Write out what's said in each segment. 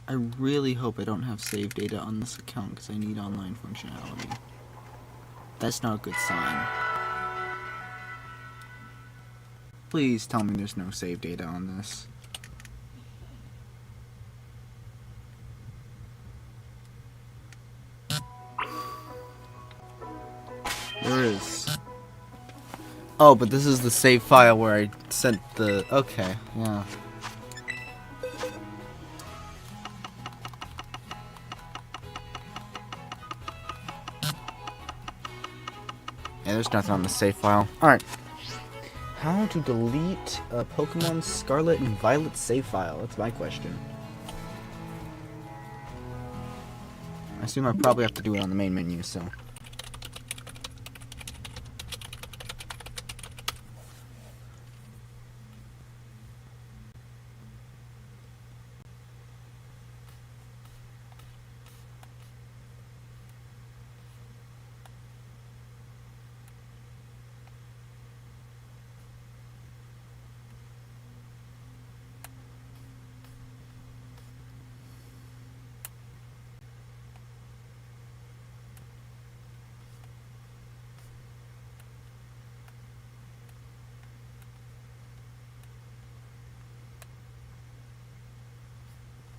I really hope I don't have save data on this account because I need online functionality. That's not a good sign. Please tell me there's no save data on this. There is. Oh, but this is the save file where I sent the... Okay, yeah. Yeah, there's nothing on the save file. Alright. How to delete a Pokemon Scarlet and Violet save file? That's my question. I assume I probably have to do it on the main menu, so...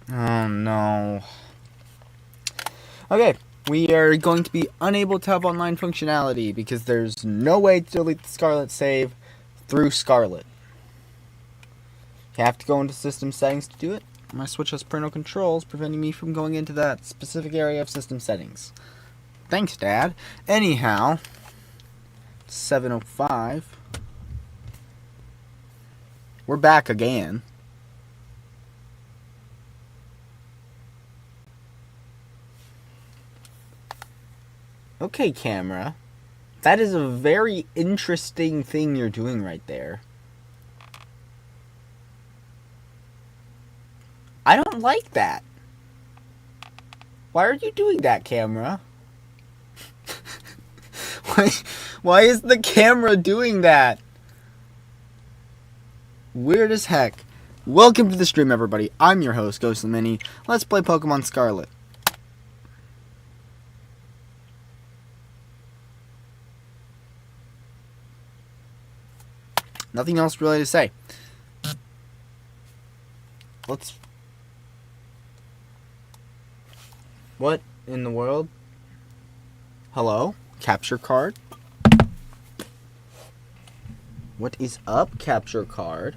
Oh no. Okay, we are going to be unable to have online functionality because there's no way to delete the Scarlet save through Scarlet. You have to go into system settings to do it. My Switch has parental controls preventing me from going into that specific area of system settings. Thanks, Dad. Anyhow, 7:05. We're back again. Okay, camera. That is a very interesting thing you're doing right there. I don't like that. Why are you doing that, camera? Why is the camera doing that? Weird as heck. Welcome to the stream, everybody. I'm your host, Ghostly Mini. Let's play Pokemon Scarlet. Nothing else really to say. Let's... What in the world? Hello? Capture card? What is up, capture card?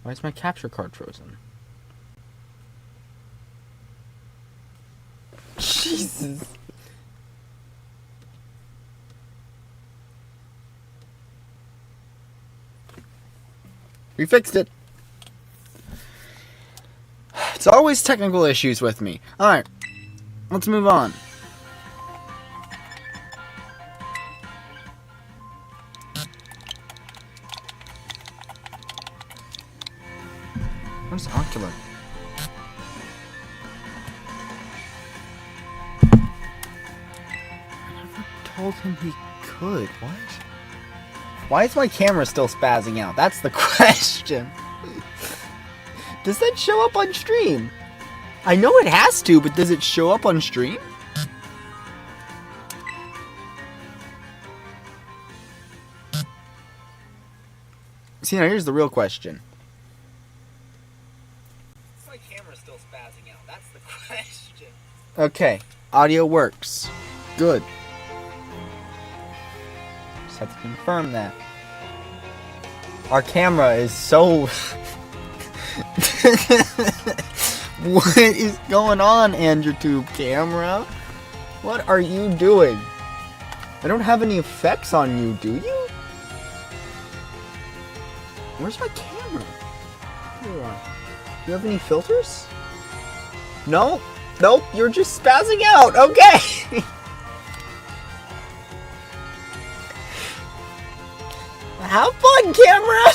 Why is my capture card frozen? Jesus. We fixed it. It's always technical issues with me. Alright, let's move on. Where's Ocular? I never told him he could. What? Why is my camera still spazzing out? That's the question. Does that show up on stream? I know it has to, but does it show up on stream? See, now here's the real question. Is my camera still spazzing out? That's the question. Okay, audio works. Good. Just have to confirm that. Our camera is so... What is going on, AndrewTube camera? What are you doing? I don't have any effects on you, do you? Where's my camera? Here you are. Do you have any filters? No? Nope, you're just spazzing out. Okay. Have fun, camera!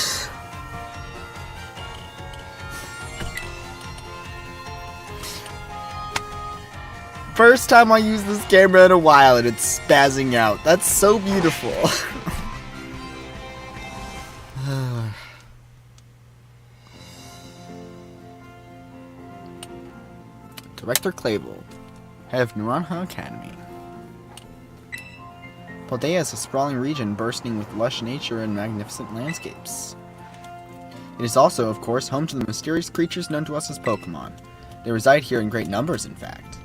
First time I use this camera in a while and it's spazzing out. That's so beautiful. Director Clavel, head of Naranja Academy. Paldea is a sprawling region bursting with lush nature and magnificent landscapes. It is also, of course, home to the mysterious creatures known to us as Pokemon. They reside here in great numbers, in fact.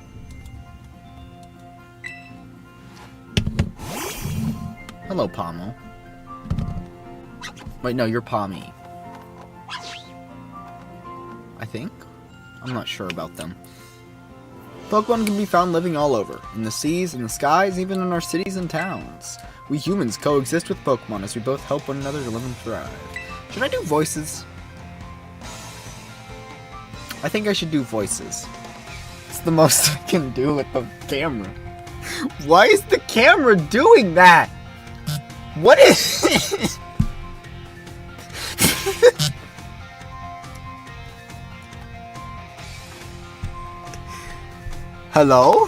Hello, Pommel. Wait, no, you're Pommy. I think? I'm not sure about them. Pokemon can be found living all over, in the seas, in the skies, even in our cities and towns. We humans coexist with Pokemon as we both help one another to live and thrive. Should I do voices? I think I should do voices. It's the most I can do with the camera. Why is the camera doing that? What is it? Hello?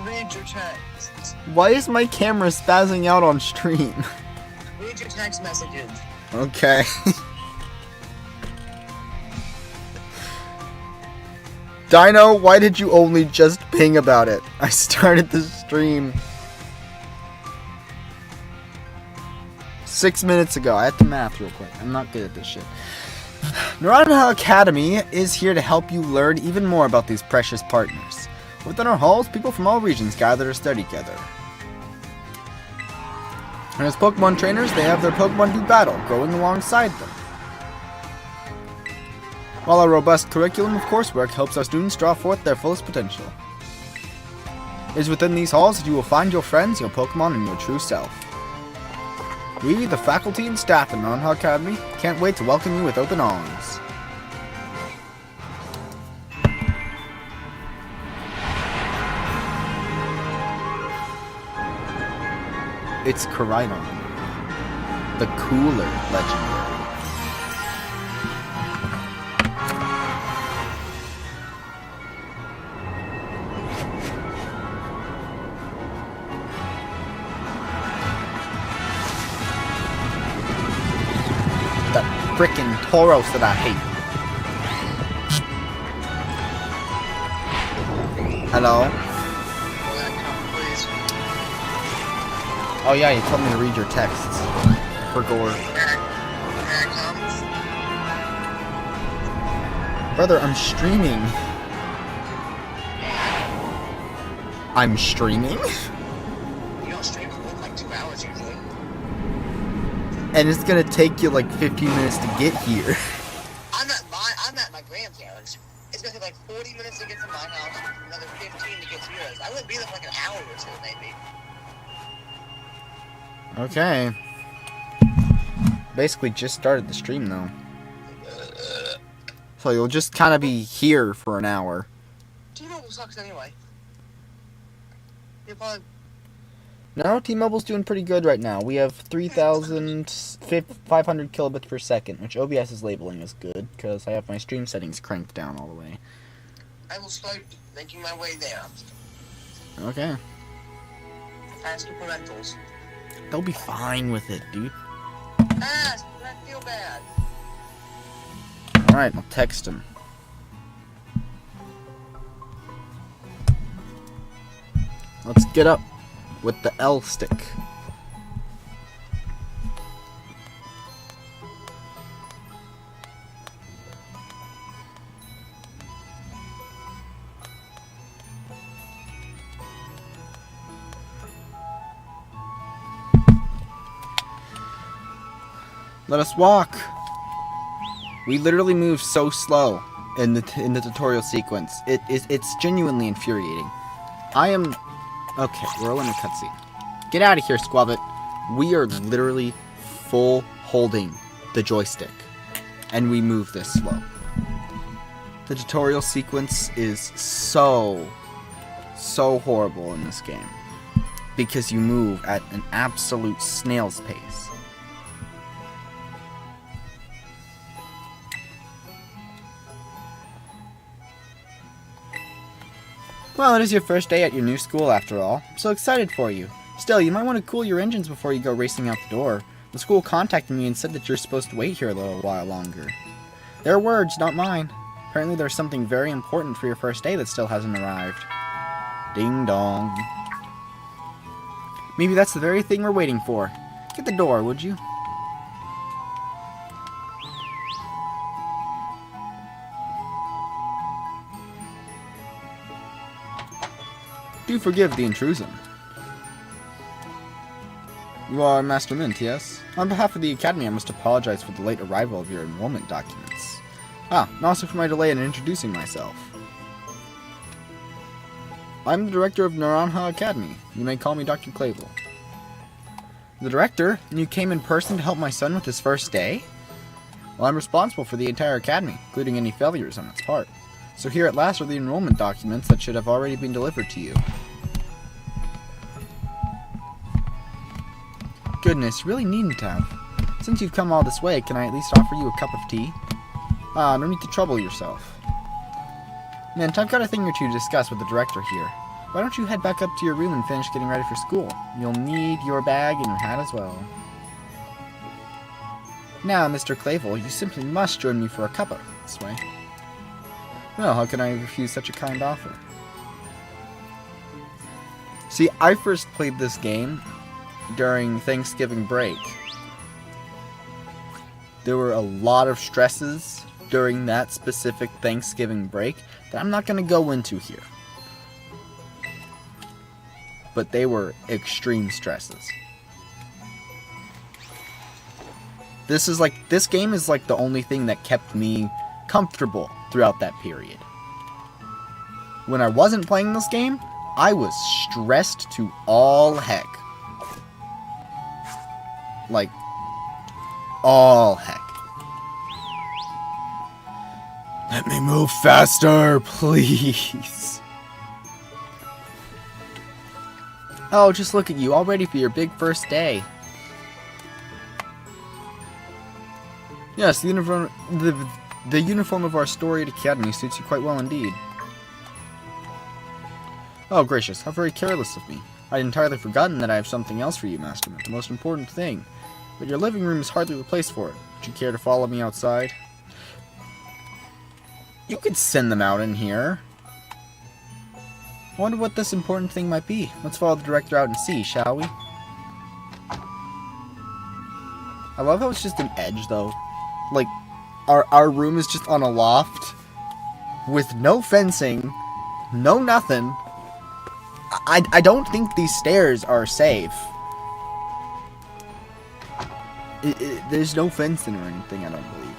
Read your text. Why is my camera spazzing out on stream? Read your text messages. Okay. Dino, why did you only just ping about it? I started the stream 6 minutes ago. I had to math real quick. I'm not good at this shit. Naranja Academy is here to help you learn even more about these precious partners. Within our halls, people from all regions gather to study together. And as Pokemon trainers, they have their Pokemon do battle, growing alongside them. While our robust curriculum of coursework helps our students draw forth their fullest potential. It is within these halls that you will find your friends, your Pokemon, and your true self. We, the faculty and staff at Naranja Academy, can't wait to welcome you with open arms. It's Koraidon, the cooler legendary. Frickin' Tauros that I hate. Hello? Oh yeah, you told me to read your texts. For Gore. Brother, I'm streaming. I'm streaming? You don't stream for like 2 hours usually. And it's gonna take you like 15 minutes to get here. I'm at my grandparents. It's gonna take like 40 minutes to get to my house, and another 15 to get to yours. I wouldn't be there for like an hour or two, maybe. Okay. Basically just started the stream though. So you'll just kind of be here for an hour. T-Mobile sucks anyway. You're probably... No, T-Mobile's doing pretty good right now. We have 3,500 kilobits per second, which OBS is labeling as good, because I have my stream settings cranked down all the way. I will start making my way there. Okay. Ask your parentals. They'll be fine with it, dude. Ask, I feel bad. Alright, I'll text him. Let's get up with the L stick. Let us walk. We literally move so slow in the tutorial sequence. It's genuinely infuriating. I am... Okay, we're all in a cutscene. Get out of here, Squabbit. We are literally full holding the joystick. And we move this slow. The tutorial sequence is so horrible in this game. Because you move at an absolute snail's pace. Well, it is your first day at your new school after all. I'm so excited for you. Still, you might want to cool your engines before you go racing out the door. The school contacted me and said that you're supposed to wait here a little while longer. Their words, not mine. Apparently there's something very important for your first day that still hasn't arrived. Ding dong. Maybe that's the very thing we're waiting for. Get the door, would you? Do forgive the intrusion. You are Master Mint, yes? On behalf of the Academy, I must apologize for the late arrival of your enrollment documents. And also for my delay in introducing myself. I'm the director of Naranja Academy. You may call me Dr. Clavel. The director? And you came in person to help my son with his first day? Well, I'm responsible for the entire academy, including any failures on its part. So here at last are the enrollment documents that should have already been delivered to you. Goodness, you really needn't have. Since you've come all this way, can I at least offer you a cup of tea? No need to trouble yourself. Mint, I've got a thing or two to discuss with the director here. Why don't you head back up to your room and finish getting ready for school? You'll need your bag and your hat as well. Now, Mr. Clavel, you simply must join me for a cuppa this way. Well, how can I refuse such a kind offer? See, I first played this game during Thanksgiving break. There were a lot of stresses during that specific Thanksgiving break that I'm not going to go into here. But they were extreme stresses. This game is like the only thing that kept me comfortable throughout that period. When I wasn't playing this game, I was stressed to all heck. Like, all heck. Let me move faster, please. Oh, just look at you, all ready for your big first day. Yes, the uniform of our storied academy suits you quite well indeed. Oh, gracious, how very careless of me. I'd entirely forgotten that I have something else for you, Master Mint, the most important thing. But your living room is hardly the place for it. Would you care to follow me outside? You could send them out in here. I wonder what this important thing might be. Let's follow the director out and see, shall we? I love how it's just an edge, though. Like, our room is just on a loft with no fencing, no nothing. I don't think these stairs are safe. There's no fencing or anything, I don't believe.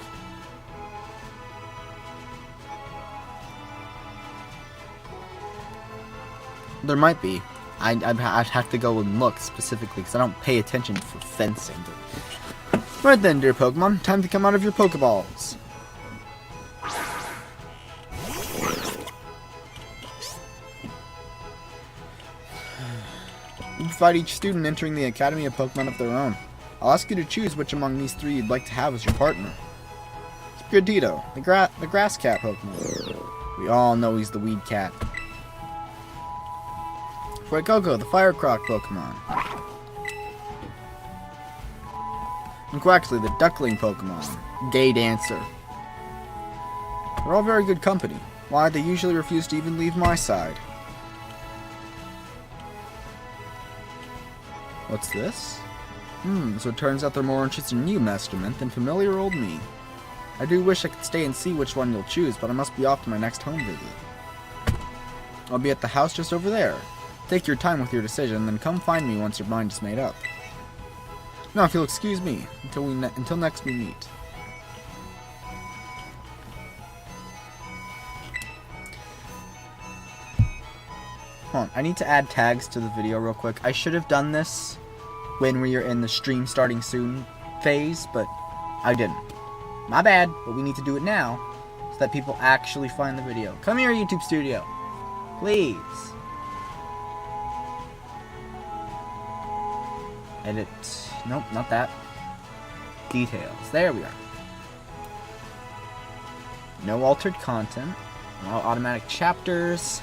There might be. I'd have to go and look specifically because I don't pay attention for fencing. But... Right then, dear Pokemon, time to come out of your Pokeballs. You provide each student entering the Academy a Pokemon of their own. I'll ask you to choose which among these three you'd like to have as your partner. Sprigatito, the grass cat Pokemon. We all know he's the weed cat. Fuecoco, the fire croc Pokemon. And Quaxley, the duckling Pokemon. Gay dancer. They're all very good company. Why, they usually refuse to even leave my side. What's this? So it turns out they're more interested in you, Master Mint, than familiar old me. I do wish I could stay and see which one you'll choose, but I must be off to my next home visit. I'll be at the house just over there. Take your time with your decision, then come find me once your mind is made up. Now, if you'll excuse me, until next we meet. Hold on, I need to add tags to the video real quick. I should have done this when we are in the stream starting soon phase, but I didn't. My bad, but we need to do it now so that people actually find the video. Come here, YouTube Studio. Please. Edit. Nope, not that. Details. There we are. No altered content. No automatic chapters.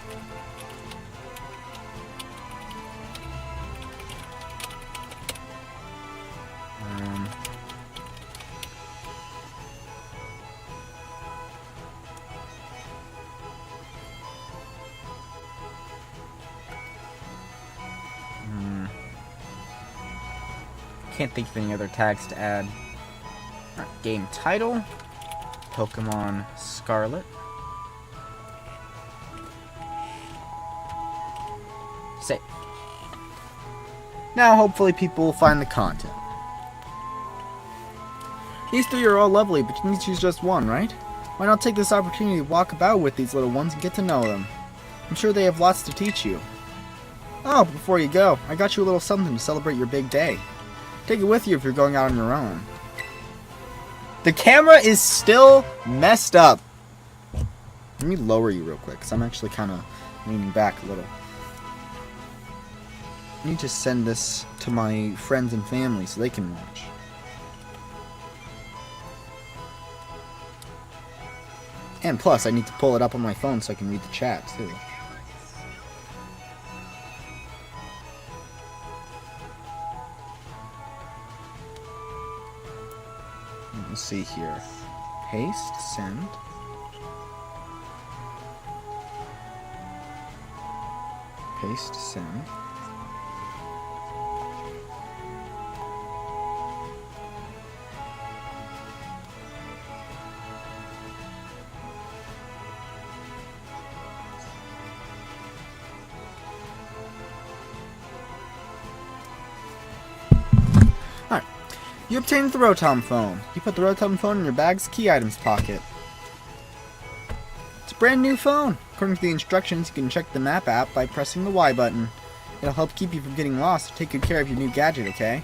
Can't think of any other tags to add. Alright, game title. Pokemon Scarlet. Save. Now hopefully people will find the content. These three are all lovely, but you need to choose just one, right? Why not take this opportunity to walk about with these little ones and get to know them? I'm sure they have lots to teach you. Oh, before you go, I got you a little something to celebrate your big day. Take it with you if you're going out on your own. The camera is still messed up. Let me lower you real quick, because I'm actually kind of leaning back a little. I need to send this to my friends and family so they can watch. And plus, I need to pull it up on my phone so I can read the chat, too. Let's see here. Paste, send. Paste, send. Alright. You obtained the Rotom phone. You put the Rotom phone in your bag's key items pocket. It's a brand new phone. According to the instructions, you can check the map app by pressing the Y button. It'll help keep you from getting lost. Take good care of your new gadget, okay?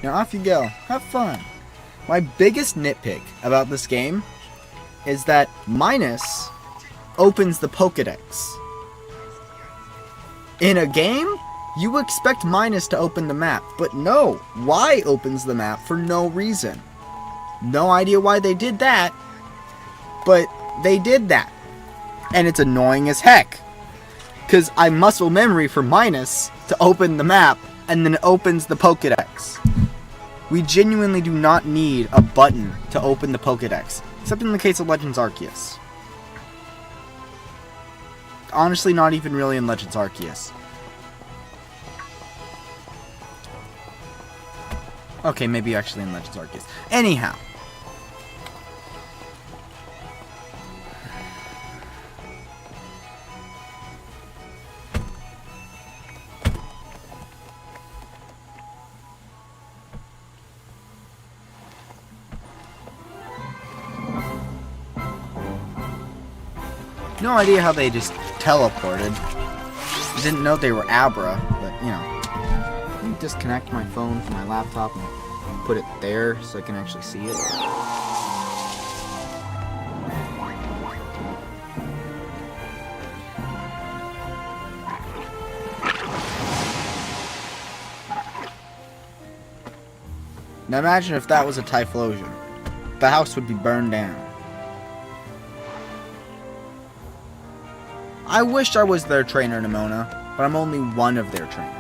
Now off you go. Have fun. My biggest nitpick about this game is that Minus opens the Pokédex. In a game, you expect Minus to open the map, but no, Y opens the map for no reason. No idea why they did that, but they did that. And it's annoying as heck. Because I muscle memory for Minus to open the map, and then it opens the Pokédex. We genuinely do not need a button to open the Pokédex, except in the case of Legends Arceus. Honestly, not even really in Legends Arceus. Okay, maybe actually in Legends Arceus. Anyhow. No idea how they just teleported. I didn't know they were Abra, but you know. Let me disconnect my phone from my laptop and put it there so I can actually see it. Now imagine if that was a Typhlosion. The house would be burned down. I wish I was their trainer, Nimona, but I'm only one of their trainers.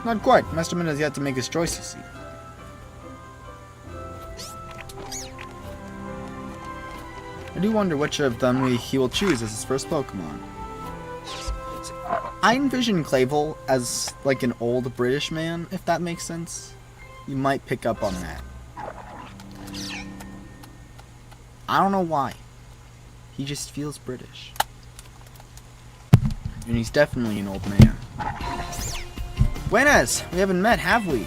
Not quite. Masterman has yet to make his choice, you see. I do wonder which of them he will choose as his first Pokemon. I envision Clavel as like an old British man, if that makes sense. You might pick up on that. I don't know why. He just feels British. And he's definitely an old man. Buenas! We haven't met, have we?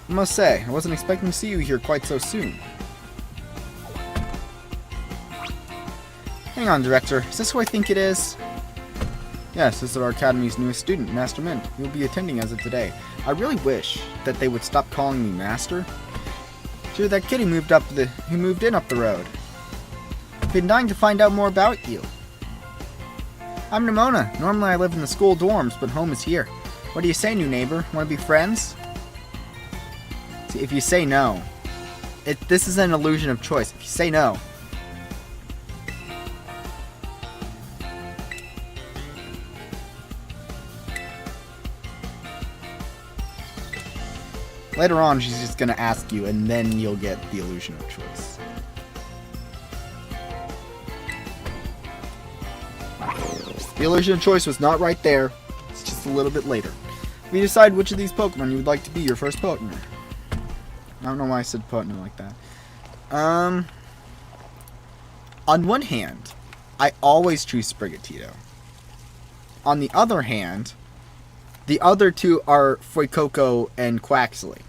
I must say, I wasn't expecting to see you here quite so soon. Hang on, Director. Is this who I think it is? Yes, this is our Academy's newest student, Master Mint. You'll be attending as of today. I really wish that they would stop calling me Master. Sure, that kid who moved in up the road. I've been dying to find out more about you. I'm Nimona. Normally I live in the school dorms, but home is here. What do you say, new neighbor? Want to be friends? See, if you say no, this is an illusion of choice. If you say no, later on she's just going to ask you, and then you'll get the illusion of choice. The illusion of choice was not right there. It's just a little bit later. We decide which of these Pokemon you would like to be your first partner. I don't know why I said partner like that. On one hand, I always choose Sprigatito. On the other hand, the other two are Fuecoco and Quaxley.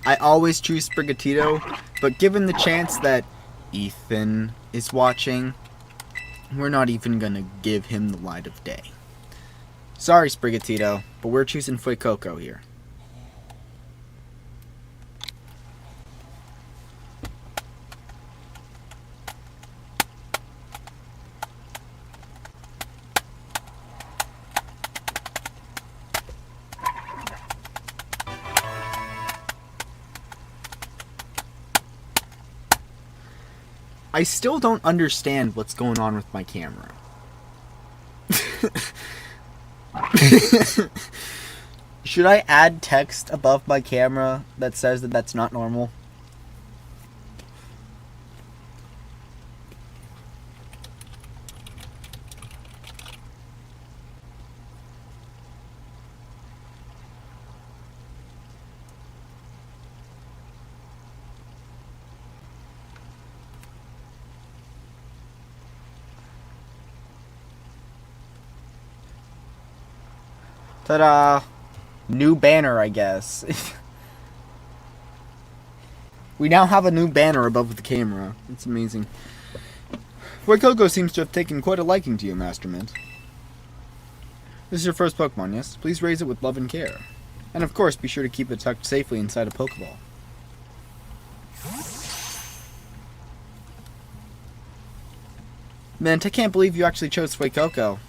I always choose Sprigatito, but given the chance that Ethan is watching, we're not even gonna give him the light of day. Sorry, Sprigatito, but we're choosing Fuecoco here. I still don't understand what's going on with my camera. Should I add text above my camera that says that that's not normal? Ta-da! New banner, I guess. We now have a new banner above the camera. It's amazing. Fuecoco seems to have taken quite a liking to you, Master Mint. This is your first Pokemon, yes? Please raise it with love and care. And of course, be sure to keep it tucked safely inside a Pokeball. Mint, I can't believe you actually chose Fuecoco.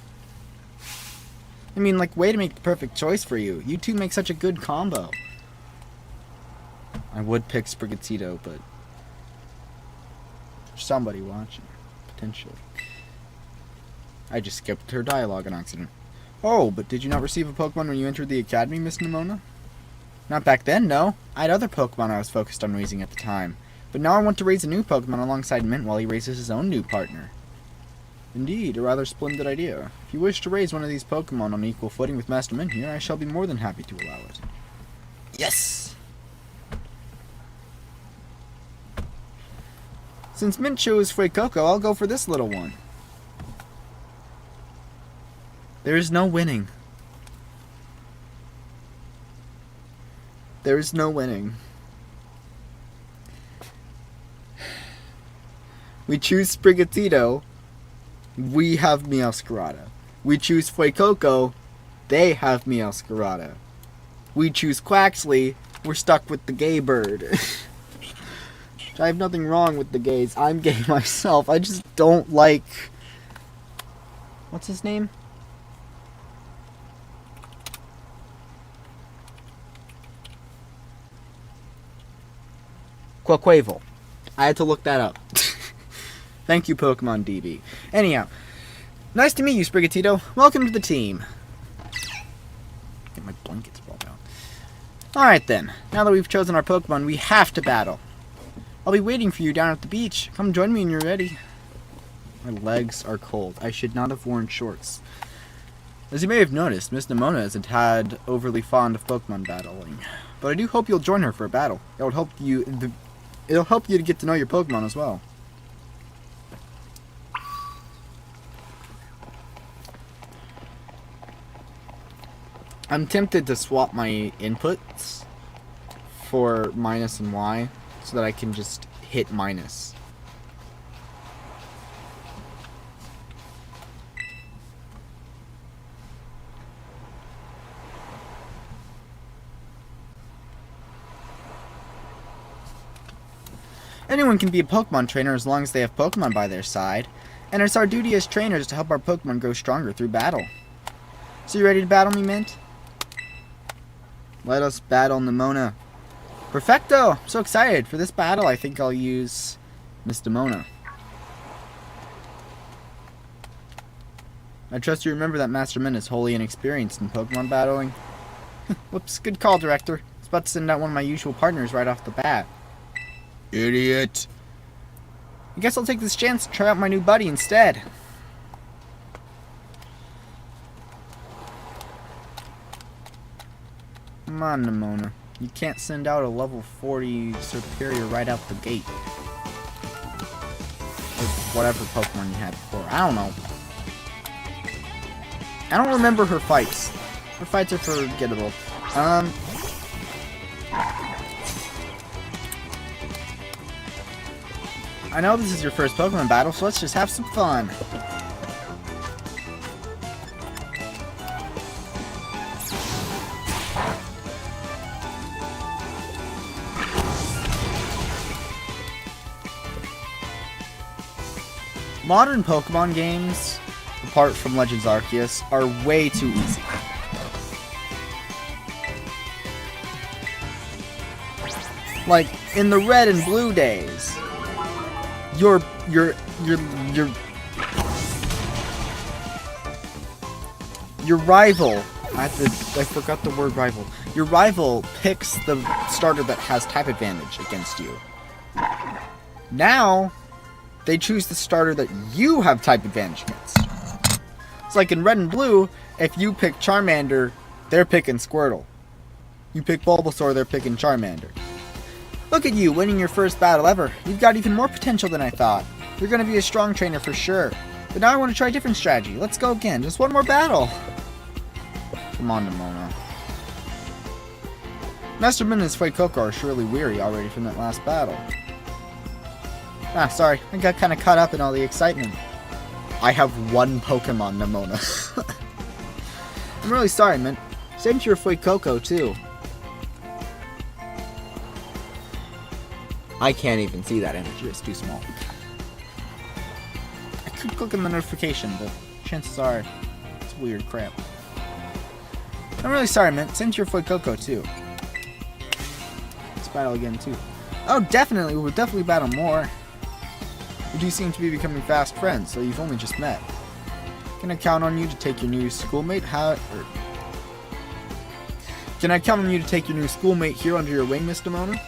I mean, like, way to make the perfect choice for you. You two make such a good combo. I would pick Sprigatito, but there's somebody watching, potentially. I just skipped her dialogue on accident. Oh, but did you not receive a Pokemon when you entered the Academy, Miss Nimona? Not back then, no. I had other Pokemon I was focused on raising at the time. But now I want to raise a new Pokemon alongside Mint while he raises his own new partner. Indeed, a rather splendid idea. If you wish to raise one of these Pokemon on equal footing with Master Mint here, I shall be more than happy to allow it. Yes! Since Mint chose Fuecoco, I'll go for this little one. There is no winning. There is no winning. We choose Sprigatito. We have Meowscarada. We choose Fuecoco. They have Meowscarada. We choose Quaxley. We're stuck with the gay bird. I have nothing wrong with the gays. I'm gay myself. I just don't like... What's his name? Quaquavel. I had to look that up. Thank you, Pokemon DB. Anyhow, nice to meet you, Sprigatito. Welcome to the team. Get my blankets balled out. Alright then, now that we've chosen our Pokemon, we have to battle. I'll be waiting for you down at the beach. Come join me when you're ready. My legs are cold. I should not have worn shorts. As you may have noticed, Miss Nimona isn't had overly fond of Pokemon battling. But I do hope you'll join her for a battle. It'll help you to get to know your Pokemon as well. I'm tempted to swap my inputs for minus and Y so that I can just hit minus. Anyone can be a Pokemon trainer as long as they have Pokemon by their side, and it's our duty as trainers to help our Pokemon grow stronger through battle. So you ready to battle me, Mint? Let us battle Nimona. Perfecto! I'm so excited. For this battle, I think I'll use Miss Nimona. I trust you remember that Master Mint is wholly inexperienced in Pokemon battling. Whoops, good call, Director. I was about to send out one of my usual partners right off the bat. Idiot. I guess I'll take this chance to try out my new buddy instead. Come on, Nemona. You can't send out a level 40 superior right out the gate. Or whatever Pokemon you had before. I don't know. I don't remember her fights. Her fights are forgettable. I know this is your first Pokemon battle, so let's just have some fun. Modern Pokemon games, apart from Legends Arceus, are way too easy. Like, in the Red and Blue days, your rival, I forgot the word rival. Your rival picks the starter that has type advantage against you. Now, they choose the starter that you have type advantage against. It's like in Red and Blue, if you pick Charmander, they're picking Squirtle. You pick Bulbasaur, they're picking Charmander. Look at you, winning your first battle ever. You've got even more potential than I thought. You're going to be a strong trainer for sure. But now I want to try a different strategy. Let's go again. Just one more battle. Come on, Nemona. Master Mint and his Fuecoco are surely weary already from that last battle. Ah, sorry. I got kind of caught up in all the excitement. I have one Pokemon, Nemona. I'm really sorry, Mint. Same to your Fuecoco, too. I can't even see that energy. It's too small. I could click on the notification, but chances are it's weird crap. I'm really sorry, Mint. Same to your Fuecoco, too. Let's battle again, too. Oh, definitely. We'll definitely battle more. You do seem to be becoming fast friends, so you've only just met. Can I count on you to take your new schoolmate? Can I count on you to take your new schoolmate here under your wing, Miss Nemona?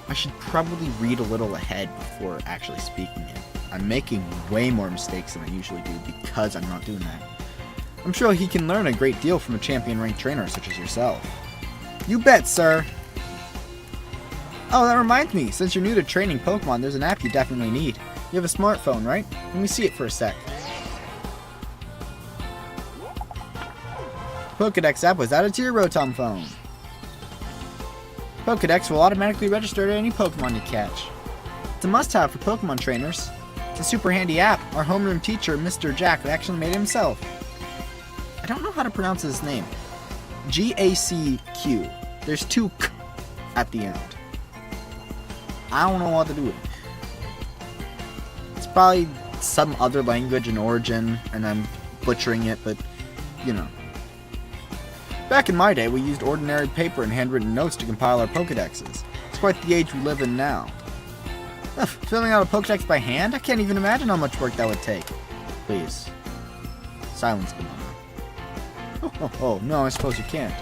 I should probably read a little ahead before actually speaking it. I'm making way more mistakes than I usually do because I'm not doing that. I'm sure he can learn a great deal from a champion-ranked trainer such as yourself. You bet, sir! Oh, that reminds me, since you're new to training Pokemon, there's an app you definitely need. You have a smartphone, right? Let me see it for a sec. Pokedex app was added to your Rotom phone. Pokedex will automatically register to any Pokemon you catch. It's a must-have for Pokemon trainers. It's a super handy app. Our homeroom teacher, Mr. Jack, actually made it himself. I don't know how to pronounce his name. G-A-C-Q. There's two K at the end. I don't know what to do with it. It's probably some other language in origin, and I'm butchering it, but, you know. Back in my day, we used ordinary paper and handwritten notes to compile our Pokedexes. It's quite the age we live in now. Ugh, filling out a Pokedex by hand? I can't even imagine how much work that would take. Please. Silence, Banana. Oh, no, I suppose you can't.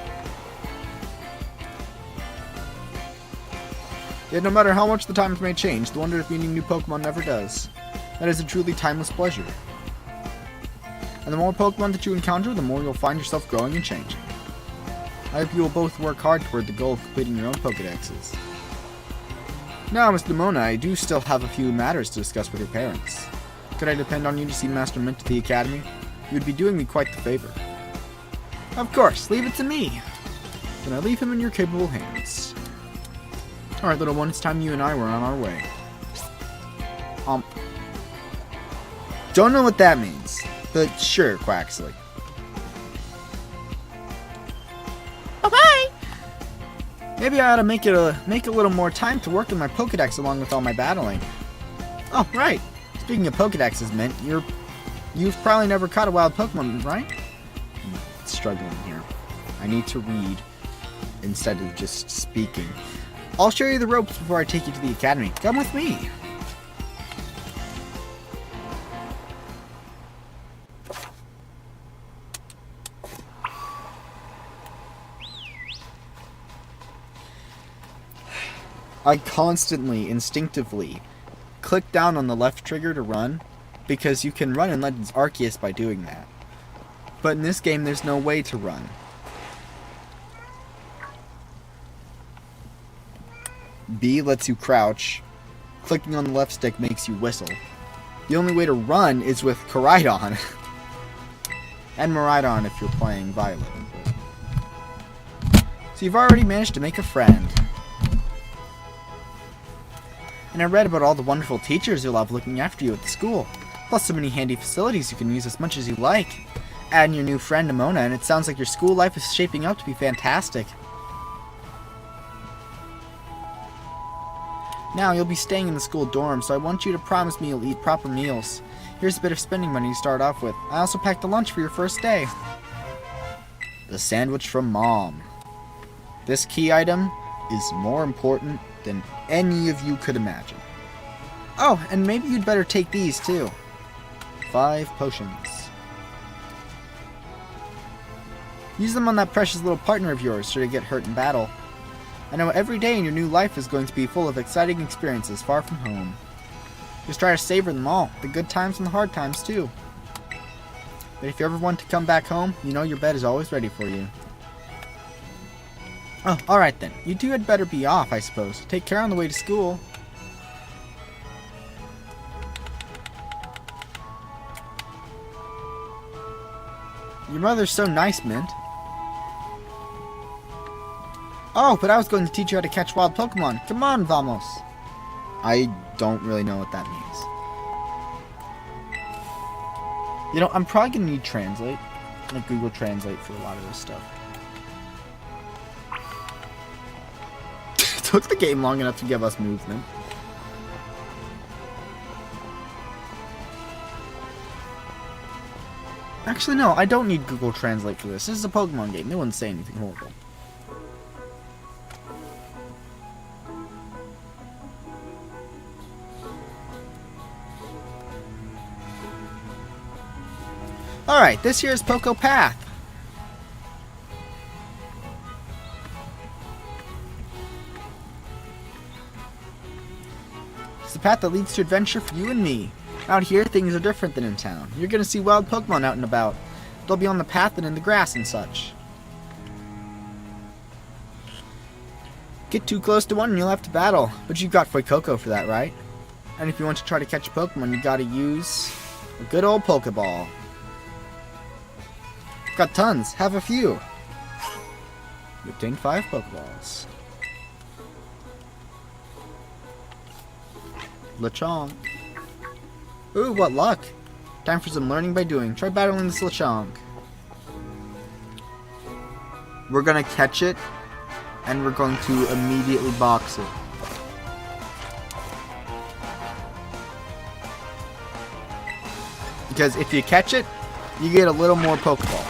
Yet no matter how much the times may change, the wonder of meeting new Pokemon never does. That is a truly timeless pleasure. And the more Pokemon that you encounter, the more you'll find yourself growing and changing. I hope you will both work hard toward the goal of completing your own Pokedexes. Now, Miss Nemona, I do still have a few matters to discuss with your parents. Could I depend on you to see Master Mint to the Academy? You would be doing me quite the favor. Of course, leave it to me. Then I leave him in your capable hands. Alright, little one, it's time you and I were on our way. Don't know what that means, but sure, Quaxley. Bye-bye! Maybe I ought to make a little more time to work on my Pokedex along with all my battling. Oh, right. Speaking of Pokedexes, Mint, you've probably never caught a wild Pokemon, right? I'm struggling here. I need to read instead of just speaking. I'll show you the ropes before I take you to the Academy. Come with me. I constantly, instinctively, click down on the left trigger to run, because you can run in Legends Arceus by doing that. But in this game, there's no way to run. B lets you crouch. Clicking on the left stick makes you whistle. The only way to run is with Koraidon. And Miraidon if you're playing Violet. So you've already managed to make a friend. And I read about all the wonderful teachers you'll have looking after you at the school. Plus so many handy facilities you can use as much as you like. Add in your new friend Nimona, and it sounds like your school life is shaping up to be fantastic. Now, you'll be staying in the school dorm, so I want you to promise me you'll eat proper meals. Here's a bit of spending money to start off with. I also packed a lunch for your first day. The sandwich from Mom. This key item is more important than any of you could imagine. Oh, and maybe you'd better take these too. 5 potions. Use them on that precious little partner of yours should it get hurt in battle. I know every day in your new life is going to be full of exciting experiences far from home. Just try to savor them all, the good times and the hard times too. But if you ever want to come back home, you know your bed is always ready for you. Oh, alright then. You two had better be off, I suppose. Take care on the way to school. Your mother's so nice, Mint. Oh, but I was going to teach you how to catch wild Pokemon. Come on, vamos. I don't really know what that means. You know, I'm probably going to need Translate. Like Google Translate for a lot of this stuff. It took the game long enough to give us movement. Actually, no, I don't need Google Translate for this. This is a Pokemon game. They wouldn't say anything horrible. Alright, this here is Poco Path. It's the path that leads to adventure for you and me. Out here, things are different than in town. You're gonna see wild Pokemon out and about. They'll be on the path and in the grass and such. Get too close to one and you'll have to battle. But you've got Fuecoco for that, right? And if you want to try to catch a Pokemon, you gotta use a good old Pokeball. Got tons. Have a few. You obtained 5 Pokeballs. Lechonk. Ooh, what luck. Time for some learning by doing. Try battling this Lechonk. We're gonna catch it, and we're going to immediately box it. Because if you catch it, you get a little more Pokeballs.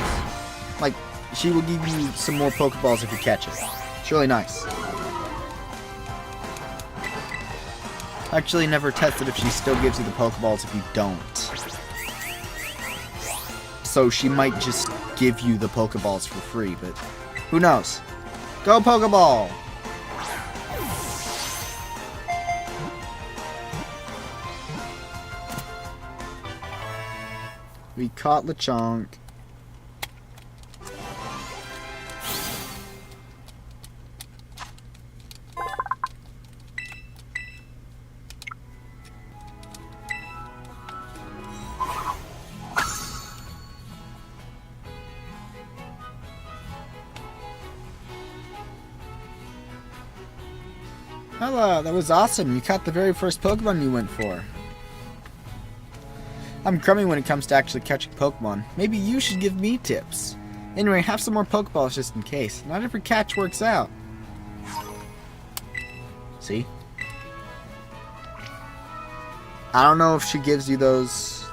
Like, she will give you some more Pokeballs if you catch it. It's really nice. Actually, never tested if she still gives you the Pokeballs if you don't. So she might just give you the Pokeballs for free, but who knows? Go Pokeball! We caught Lechonk. Hello, that was awesome. You caught the very first Pokemon you went for. I'm crummy when it comes to actually catching Pokemon. Maybe you should give me tips. Anyway, have some more Pokeballs just in case. Not every catch works out. See? I don't know if she gives you those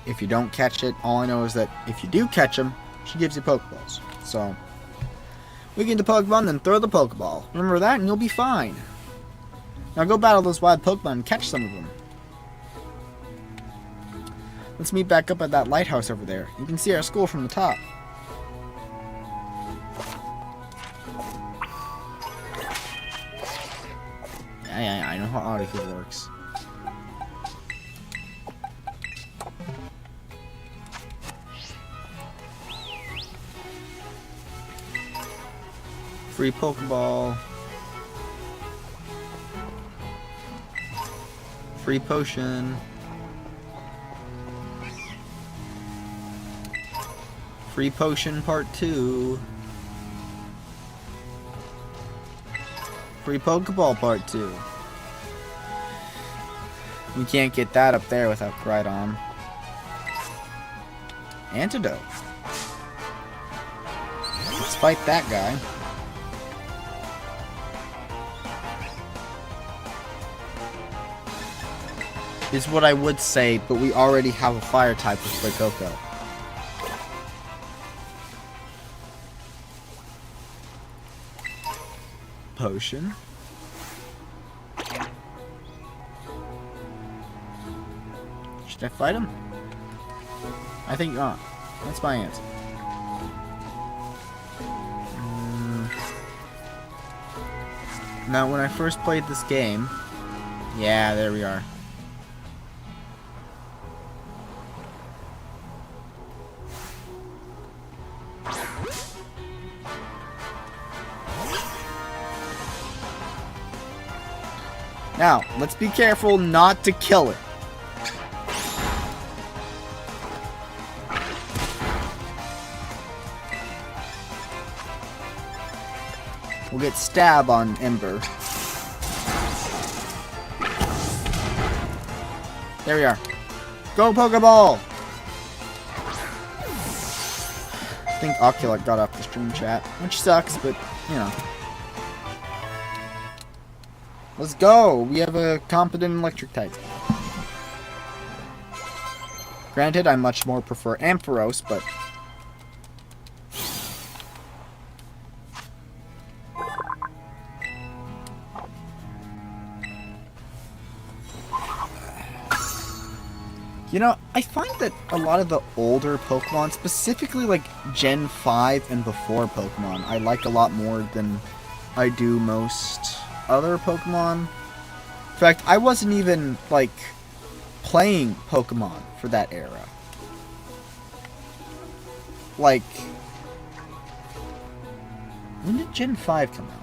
if you don't catch it. All I know is that if you do catch them, she gives you Pokeballs. So, weaken the Pokemon, then throw the Pokeball. Remember that and you'll be fine. Now go battle those wild Pokemon and catch some of them. Let's meet back up at that lighthouse over there. You can see our school from the top. I know how auto works. Free Pokeball. Free potion. Free potion part 2. Free Pokeball part 2. We can't get that up there without Groudon. Antidote. Let's fight that guy. Is what I would say, but we already have a fire type with Fuecoco. Potion. Should I fight him? I think not. That's my answer. Now, when I first played this game... Yeah, there we are. Now, let's be careful not to kill it. We'll get stab on Ember. There we are. Go Pokeball! I think Oculus got off the stream chat, which sucks, but, you know. Let's go! We have a competent electric type. Granted, I much more prefer Ampharos, but... You know, I find that a lot of the older Pokemon, specifically like Gen 5 and before Pokemon, I like a lot more than I do most other Pokemon. In fact, I wasn't even, like, playing Pokemon for that era. Like, when did Gen 5 come out?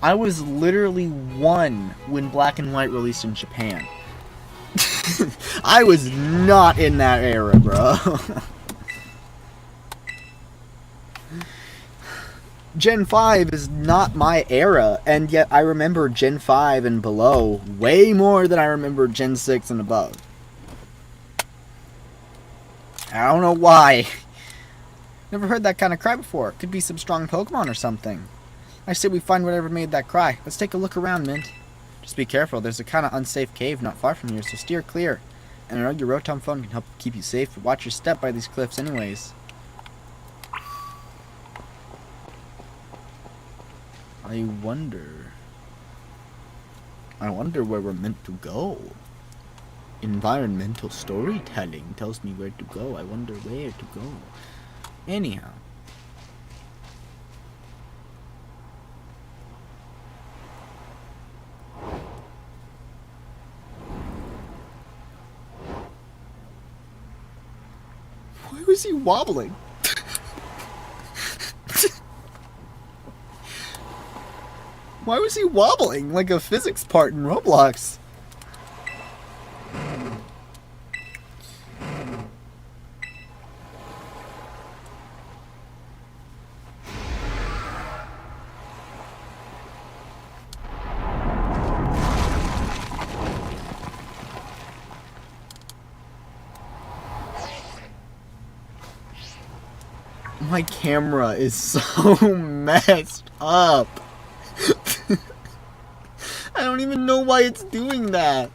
I was literally 1 when Black and White released in Japan. I was not in that era, bro. Gen 5 is not my era, and yet I remember Gen 5 and below way more than I remember Gen 6 and above. I don't know why. Never heard that kind of cry before. Could be some strong Pokemon or something. I say we find whatever made that cry. Let's take a look around, Mint. Just be careful. There's a kind of unsafe cave not far from here, so steer clear. And I know your Rotom phone can help keep you safe, but watch your step by these cliffs anyways. I wonder where we're meant to go. Environmental storytelling tells me where to go. I wonder where to go. Anyhow. Why was he wobbling? Why was he wobbling like a physics part in Roblox? My camera is so messed up. I don't even know why it's doing that.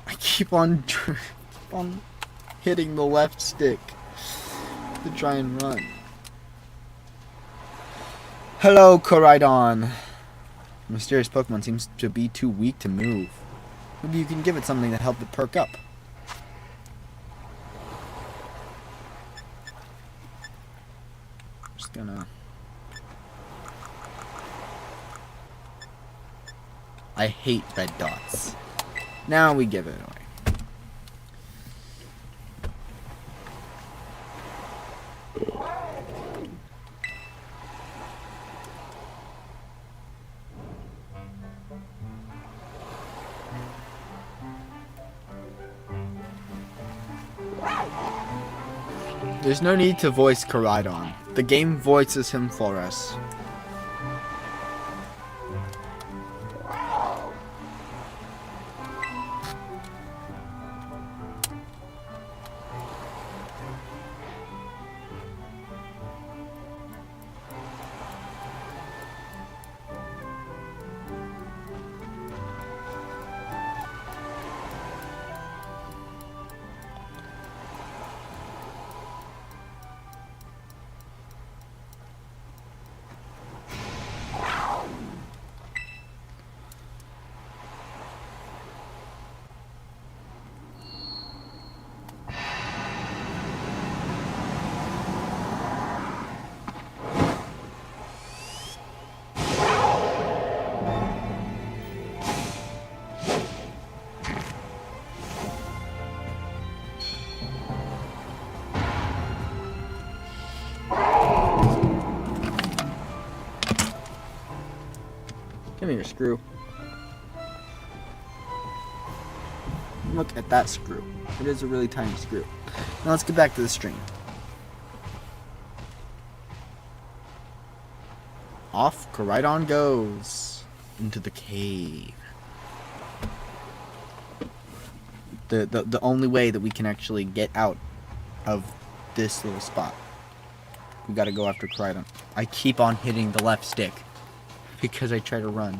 I keep on hitting the left stick to try and run. Hello, Koraidon. Mysterious Pokemon seems to be too weak to move. Maybe you can give it something to help it perk up. Just gonna... I hate red dots. Now we give it away. There's no need to voice Koraidon. The game voices him for us. Give me your screw. Look at that screw. It is a really tiny screw. Now let's get back to the stream. Off Koraidon goes into the cave. The only way that we can actually get out of this little spot. We gotta go after Koraidon. I keep on hitting the left stick because I try to run.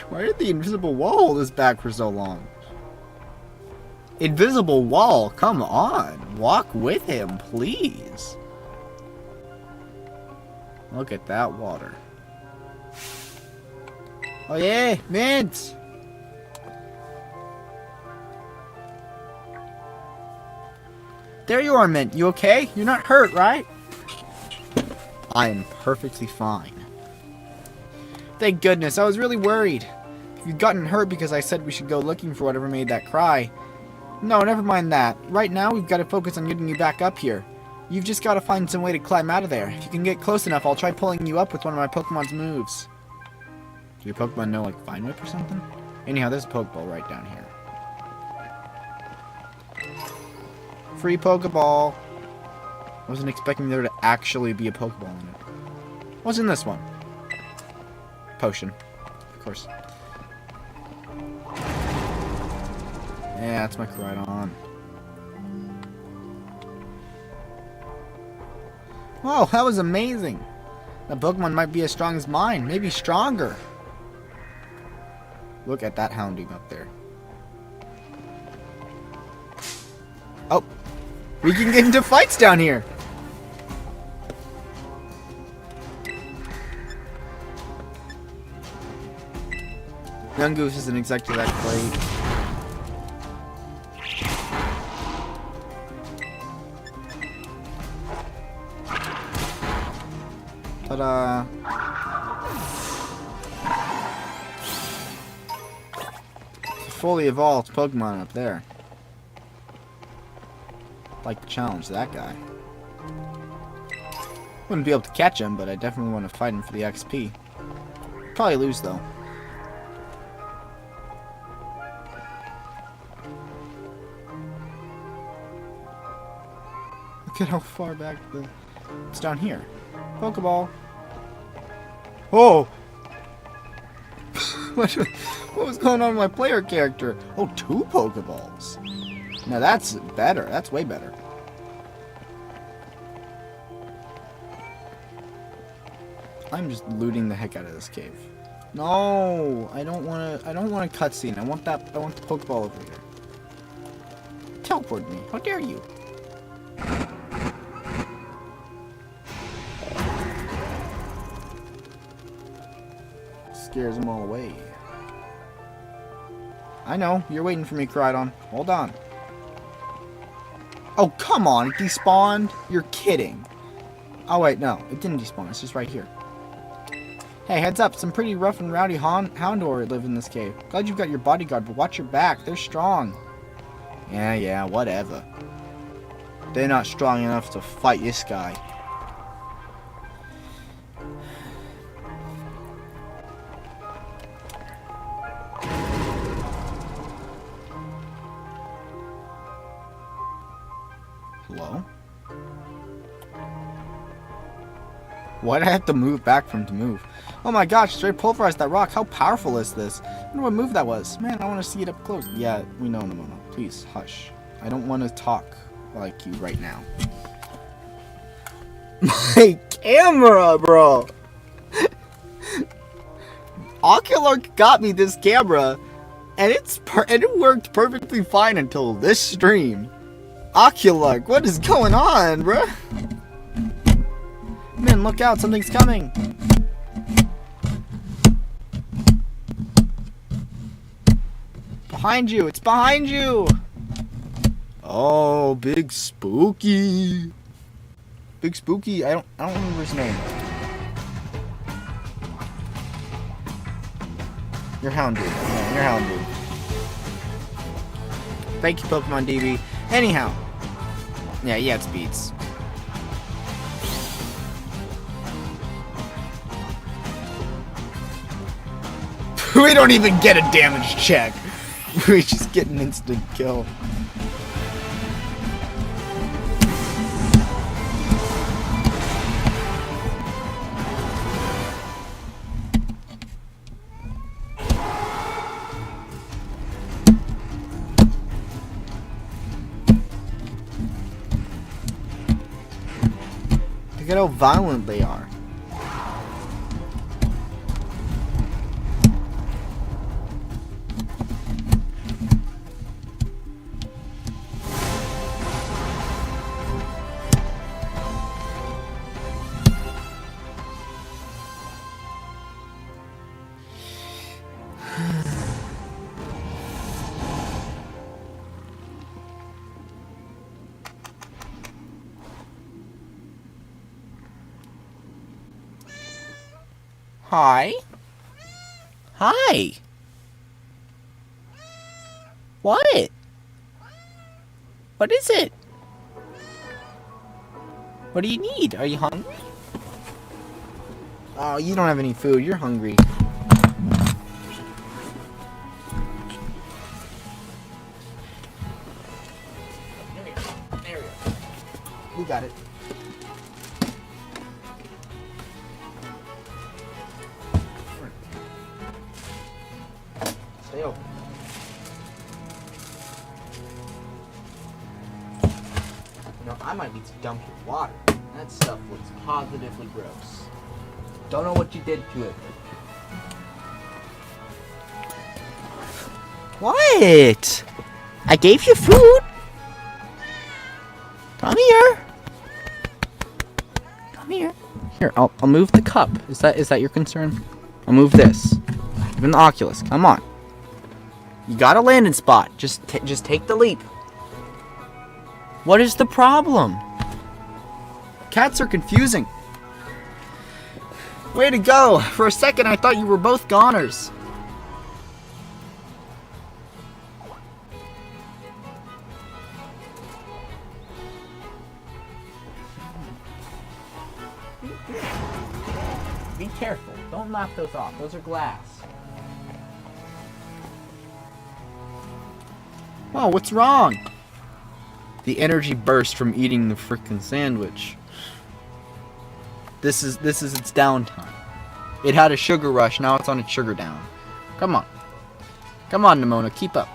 Why did the invisible wall hold us back for so long? Invisible wall, come on. Walk with him, please. Look at that water. Oh yeah, mint! There you are, Mint. You okay? You're not hurt, right? I am perfectly fine. Thank goodness. I was really worried. If you'd gotten hurt because I said we should go looking for whatever made that cry. No, never mind that. Right now, we've got to focus on getting you back up here. You've just got to find some way to climb out of there. If you can get close enough, I'll try pulling you up with one of my Pokemon's moves. Do your Pokemon know, like, Vine Whip or something? Anyhow, there's a Pokeball right down here. Free Pokeball. I wasn't expecting there to actually be a Pokeball in it. What's in this one? Potion. Of course. Yeah, that's my Koraidon. Whoa, that was amazing. That Pokemon might be as strong as mine. Maybe stronger. Look at that Hounding up there. Oh. We can get into fights down here. Young Goose is an executive that played. But it's a fully evolved Pokemon up there. Like to challenge that guy. Wouldn't be able to catch him, but I definitely want to fight him for the XP. Probably lose though. Look at how far back it's down here. Pokeball. Oh! What was going on with my player character? Oh, 2 Pokeballs. Now that's better. That's way better. I'm just looting the heck out of this cave. No, I don't want a cutscene. I want the Pokeball over here. teleported me. How dare you? Scares them all away. I know. You're waiting for me, Crydon. Hold on. Oh, come on. It despawned? You're kidding. Oh, wait. No. It didn't despawn. It's just right here. Hey, heads up. Some pretty rough and rowdy Houndor live in this cave. Glad you've got your bodyguard, but watch your back. They're strong. Yeah, whatever. They're not strong enough to fight this guy. Hello? Why'd I have to move back for him to move? Oh my gosh, straight pulverized that rock. How powerful is this? I wonder what move that was. Man, I want to see it up close. Yeah, we know, Nimona. Please, hush. I don't want to talk like you right now. My camera, bro! Ocular got me this camera, and it worked perfectly fine until this stream. Ocular, what is going on, bro? Man, look out, something's coming. Behind you, it's behind you. Oh, Big Spooky. Big Spooky, I don't remember his name. You're Houndoom. Yeah, you're Houndoom. Thank you, Pokemon DB. Anyhow. Yeah, it speeds. We don't even get a damage check. We just get an instant kill. Look at how violent they are. Hi. Hi. What? What is it? What do you need? Are you hungry? Oh, you don't have any food. You're hungry. There we go. We got it. Stay open. You know, I might need to dump your water. That stuff looks positively gross. Don't know what you did to it. What? I gave you food? Come here. Come here. Here, I'll move the cup. Is that your concern? I'll move this. Even the Oculus. Come on. You got a landing spot. Just take the leap. What is the problem? Cats are confusing. Way to go. For a second, I thought you were both goners. Be careful. Don't knock those off. Those are glass. Oh, what's wrong? The energy burst from eating the frickin' sandwich. This is its downtime. It had a sugar rush, now it's on its sugar down. Come on. Come on, Nimona, keep up.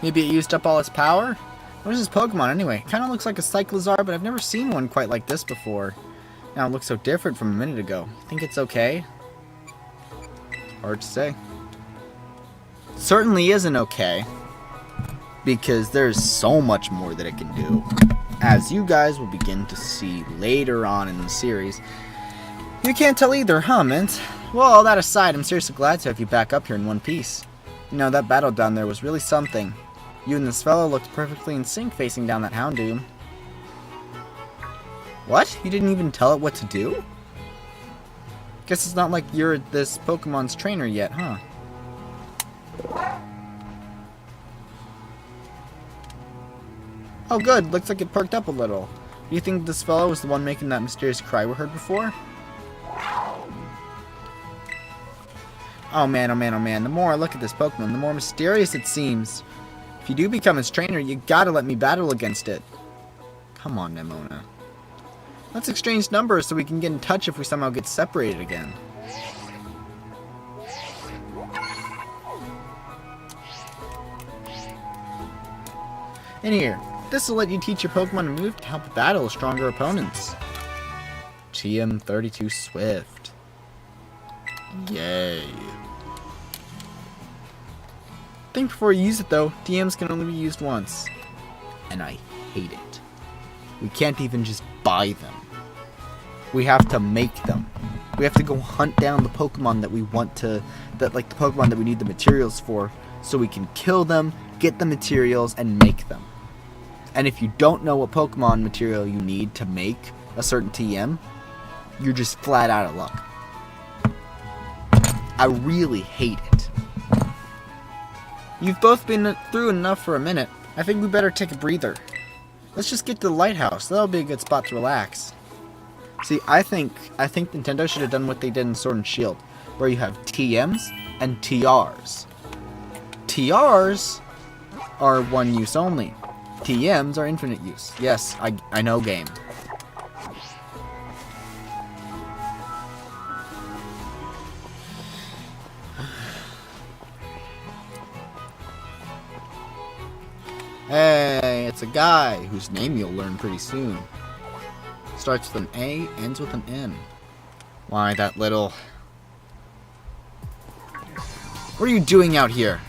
Maybe it used up all its power? What is this Pokemon anyway? It kinda looks like a Cyclizar, but I've never seen one quite like this before. Now it looks so different from a minute ago. Think it's okay? Hard to say. Certainly isn't okay. because there's so much more that it can do, as you guys will begin to see later on in the series. You can't tell either, huh, Mint? Well, all that aside, I'm seriously glad to have you back up here in one piece. You know, that battle down there was really something. You and this fellow looked perfectly in sync facing down that Houndoom. What? You didn't even tell it what to do? Guess it's not like you're this Pokemon's trainer yet, huh? Oh good, looks like it perked up a little. Do you think this fellow was the one making that mysterious cry we heard before? Oh man, oh man, oh man, the more I look at this Pokemon, the more mysterious it seems. If you do become its trainer, you gotta let me battle against it. Come on, Nemona. Let's exchange numbers so we can get in touch if we somehow get separated again. In here, this will let you teach your Pokemon a move to help battle stronger opponents. TM32 Swift. Yay. Think before you use it though, TMs can only be used once. And I hate it. We can't even just buy them. We have to make them. We have to go hunt down the Pokemon that we want to, the Pokemon that we need the materials for, so we can kill them, get the materials, and make them. And if you don't know what Pokemon material you need to make a certain TM, you're just flat out of luck. I really hate it. You've both been through enough for a minute. I think we better take a breather. Let's just get to the lighthouse. That'll be a good spot to relax. See, I think Nintendo should have done what they did in Sword and Shield, where you have TMs and TRs. TRs are one use only. TMs are infinite use. Yes, I know game. Hey, it's a guy whose name you'll learn pretty soon. Starts with an A, ends with an N. Why, that little... What are you doing out here?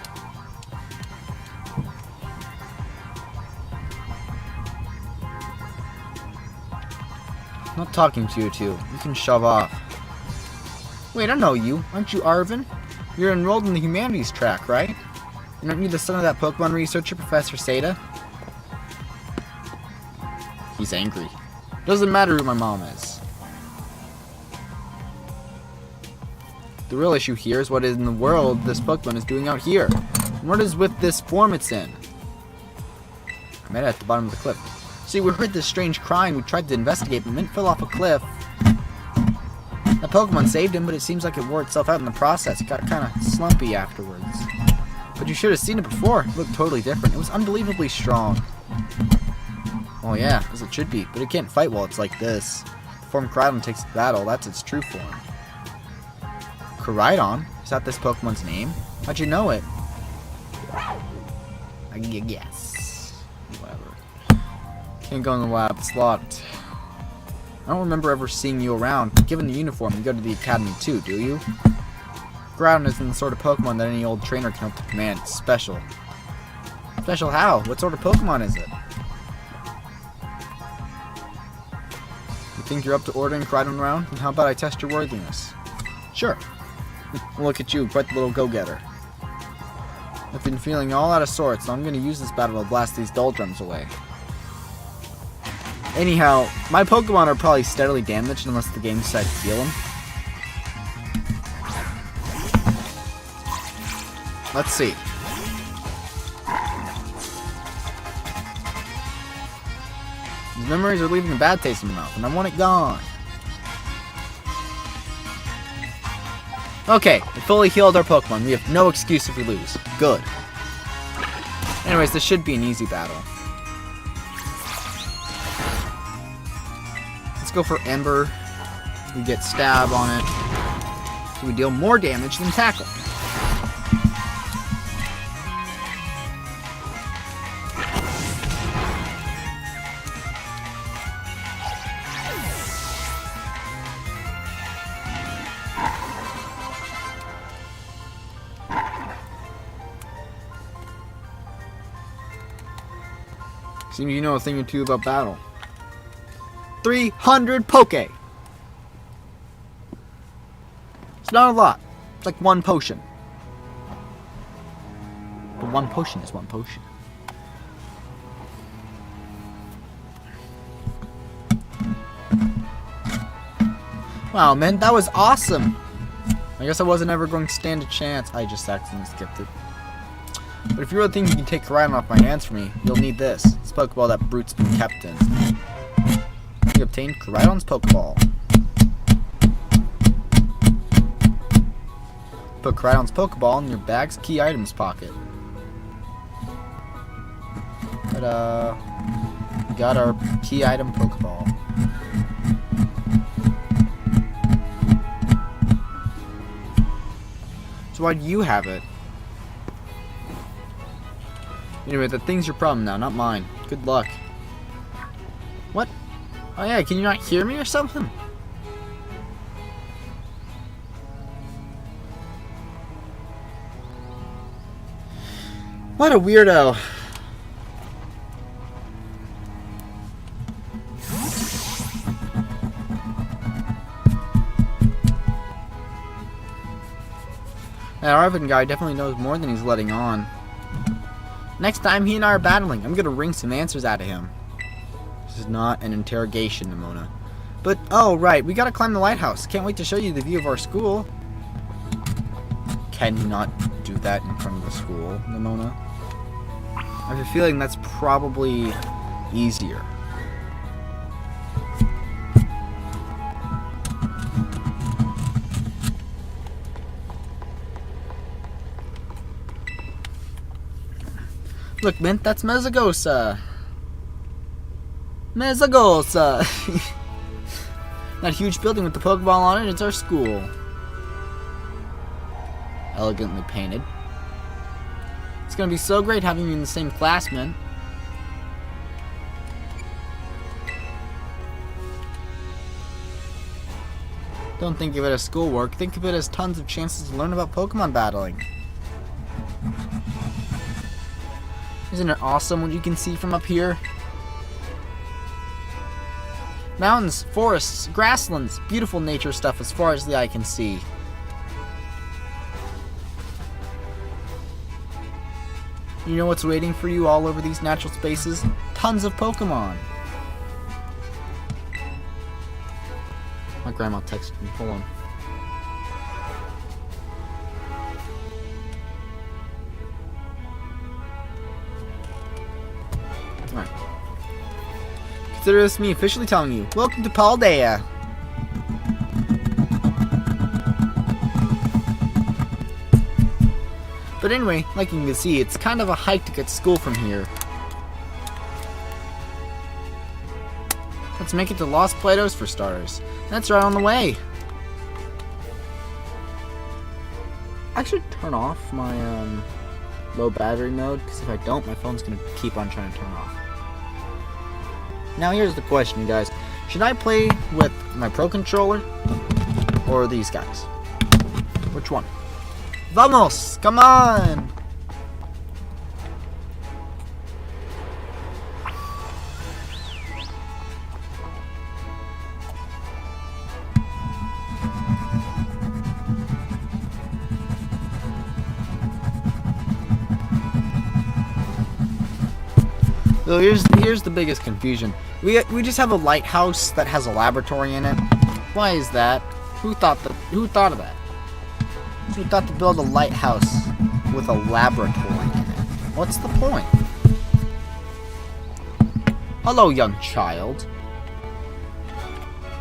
I'm not talking to you two. You can shove off. Wait, I know you. Aren't you Arvin? You're enrolled in the humanities track, right? And aren't you the son of that Pokemon researcher, Professor Seda? He's angry. Doesn't matter who my mom is. The real issue here is what in the world this Pokemon is doing out here. And what is with this form it's in? I met it at the bottom of the cliff. See, we heard this strange cry and we tried to investigate, but Mint fell off a cliff. That Pokemon saved him, but it seems like it wore itself out in the process. It got kind of slumpy afterwards. But you should have seen it before. It looked totally different. It was unbelievably strong. Oh yeah, as it should be. But it can't fight while it's like this. The form Koraidon takes the battle. That's its true form. Koraidon? Is that this Pokemon's name? How'd you know it? I guess. Whatever. Can't go in the lab. It's locked. I don't remember ever seeing you around. Given the uniform, you go to the academy too, do you? Groudon isn't the sort of Pokemon that any old trainer can hope to command. It's special. Special how? What sort of Pokemon is it? You think you're up to ordering Koraidon around? And how about I test your worthiness? Sure. Look at you, quite the little go-getter. I've been feeling all out of sorts, so I'm going to use this battle to blast these doldrums away. Anyhow, my Pokemon are probably steadily damaged unless the game decides to heal them. Let's see. These memories are leaving a bad taste in my mouth, and I want it gone. Okay, we fully healed our Pokemon. We have no excuse if we lose. Good. Anyways, this should be an easy battle. Let's go for Ember. We get Stab on it. So we deal more damage than Tackle. Seems you know a thing or two about battle. 300 Poke! It's not a lot. It's like one potion. But one potion is one potion. Wow, man, that was awesome! I guess I wasn't ever going to stand a chance. I just accidentally skipped it. But if you really think you can take Koraidon off my hands for me, you'll need this. This Pokeball that Brute's been kept in. You obtained Koraidon's Pokeball. Put Koraidon's Pokeball in your bag's key items pocket. Ta-da! We got our key item Pokeball. So why do you have it? Anyway, the thing's your problem now, not mine. Good luck. What? Oh yeah, can you not hear me or something? What a weirdo. That Arvin guy definitely knows more than he's letting on. Next time he and I are battling, I'm gonna wring some answers out of him. This is not an interrogation, Nimona. But, oh right, we gotta climb the lighthouse. Can't wait to show you the view of our school. Can you not do that in front of the school, Nimona? I have a feeling that's probably easier. Look, Mint, that's Mezagosa. Mezagosa! That huge building with the Pokeball on it, it's our school. Elegantly painted. It's gonna be so great having you in the same class, Mint. Don't think of it as schoolwork, think of it as tons of chances to learn about Pokemon battling. Isn't it awesome what you can see from up here? Mountains, forests, grasslands, beautiful nature stuff as far as the eye can see. You know what's waiting for you all over these natural spaces? Tons of Pokemon. My grandma texted me. Hold on. Alright. Consider this me officially telling you, welcome to Paldea. But anyway, like you can see, it's kind of a hike to get to school from here. Let's make it to Los Platos for starters. That's right on the way. I should turn off my low battery mode, because if I don't, my phone's going to keep on trying to turn off. Now here's the question, you guys. Should I play with my Pro Controller or these guys? Which one? Vamos! Come on! So here's the biggest confusion. We just have a lighthouse that has a laboratory in it. Why is that? Who thought of that? Who thought to build a lighthouse with a laboratory in it? What's the point? Hello, young child.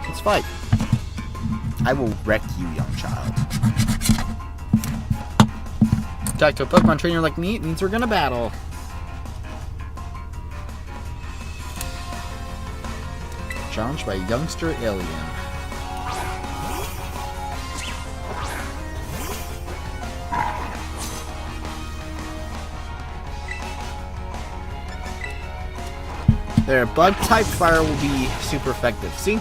Let's fight. I will wreck you, young child. Talk to a Pokemon trainer like me, it means we're gonna battle. Challenged by a youngster alien. Their bug type fire will be super effective. See?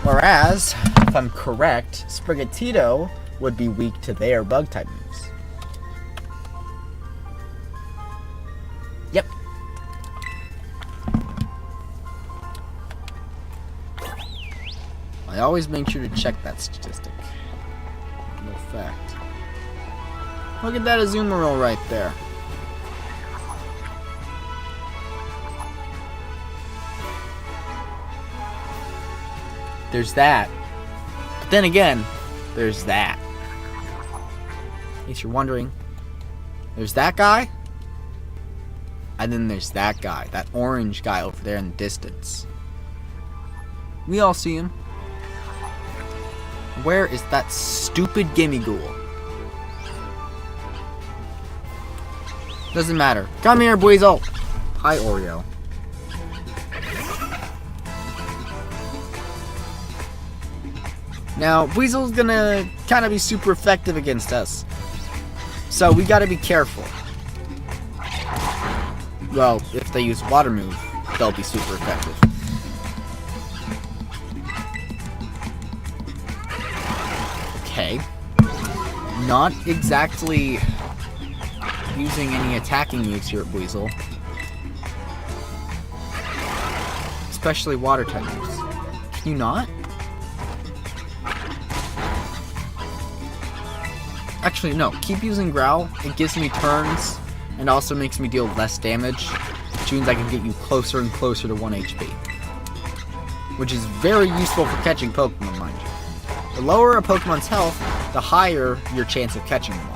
Whereas, if I'm correct, Sprigatito would be weak to their bug type moves. Yep. I always make sure to check that statistic. No fact. Look at that Azumarill right there. There's that. But then again, there's that. In case you're wondering, there's that guy. And then there's that guy. That orange guy over there in the distance. We all see him. Where is that stupid Gimmighoul? Doesn't matter. Come here, Buizel. Hi, Oreo. Now, Buizel's gonna kind of be super effective against us. So, we gotta be careful. Well, if they use Water Move, they'll be super effective. Okay. Not exactly using any attacking moves here at Buizel. Especially water type moves. Can you not? Actually, no. Keep using Growl. It gives me turns and also makes me deal less damage, which means I can get you closer and closer to 1 HP. Which is very useful for catching Pokemon, mind you. The lower a Pokemon's health, the higher your chance of catching them are.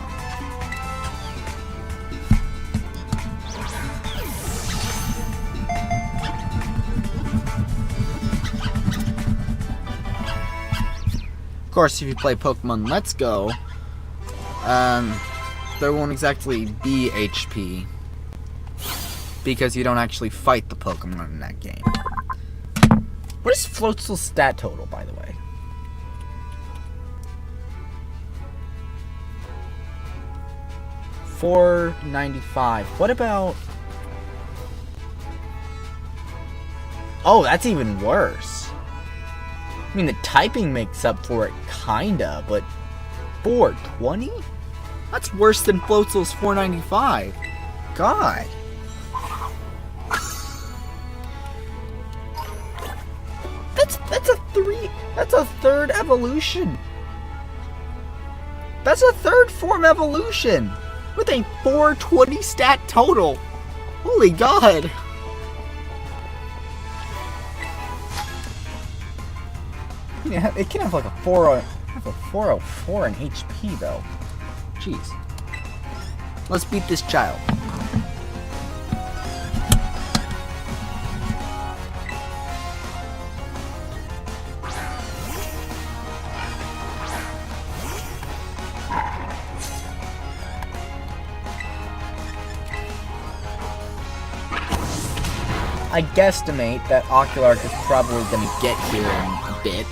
Of course, if you play Pokemon Let's Go, there won't exactly be HP because you don't actually fight the Pokemon in that game. What is Floatzel's stat total, by the way? $495. What about... Oh, that's even worse. I mean, the typing makes up for it, kinda, but... 420? That's worse than Floatzel's 495. God. That's a third evolution. That's a third form evolution with a 420 stat total. Holy God. Yeah, it can have like a 404 in HP though. Jeez. Let's beat this child. I guesstimate that Oculark is probably going to get here in a bit.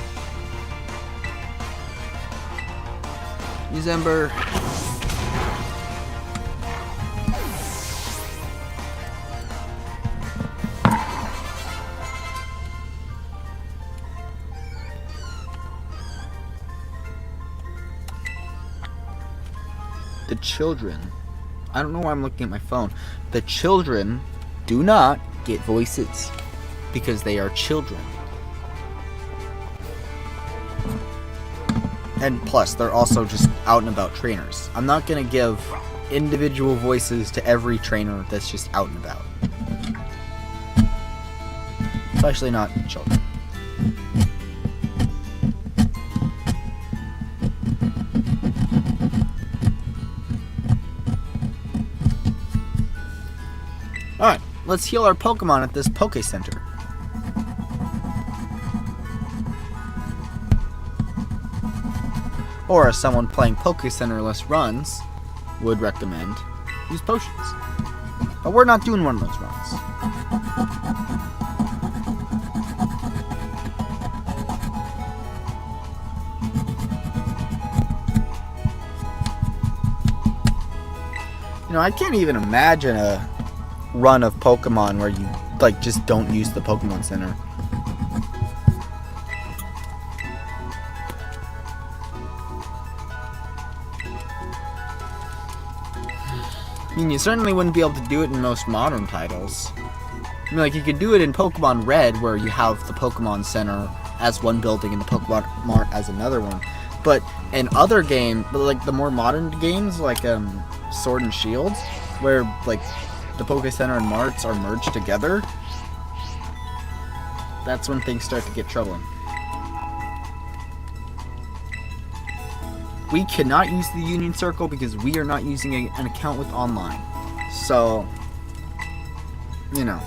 Use Ember. The children. I don't know why I'm looking at my phone. The children do not get voices because they are children. And plus, they're also just out and about trainers. I'm not going to give individual voices to every trainer that's just out and about. Especially not children. Alright, let's heal our Pokemon at this Poke Center. Or as someone playing Poke Centerless runs would recommend, use potions. But we're not doing one of those runs. You know, I can't even imagine a run of Pokemon where you like just don't use the Pokemon Center. mean, you certainly wouldn't be able to do it in most modern titles. I mean, like, you could do it in Pokemon Red, where you have the Pokemon Center as one building and the Pokemon Mart as another one. But in other games, like the more modern games, like Sword and Shield, where like the Poké Center and Marts are merged together, that's when things start to get troubling. We cannot use the Union Circle because we are not using an account with online. So, you know.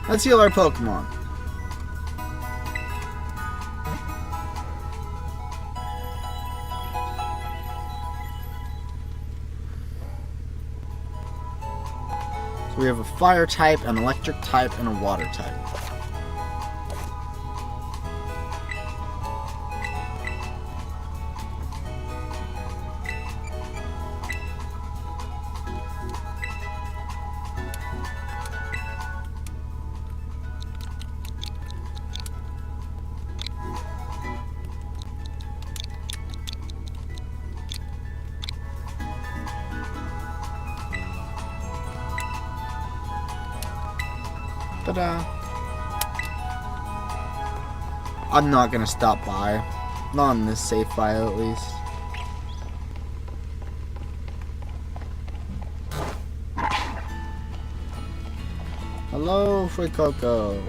Let's heal our Pokemon. So we have a fire type, an electric type, and a water type. Ta-da. I'm not gonna stop by. Not on this safe file, at least. Hello, Fuecoco.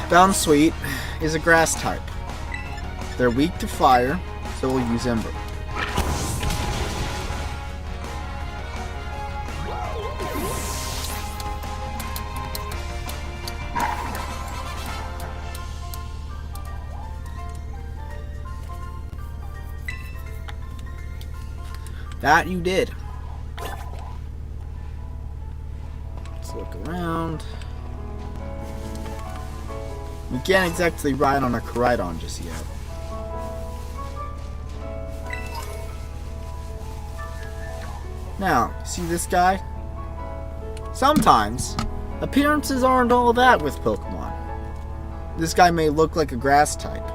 Bounsweet is a grass type. They're weak to fire, so we'll use Ember. That you did. Let's look around. We can't exactly ride on a Koraidon just yet. Now, see this guy? Sometimes, appearances aren't all that with Pokemon. This guy may look like a grass type,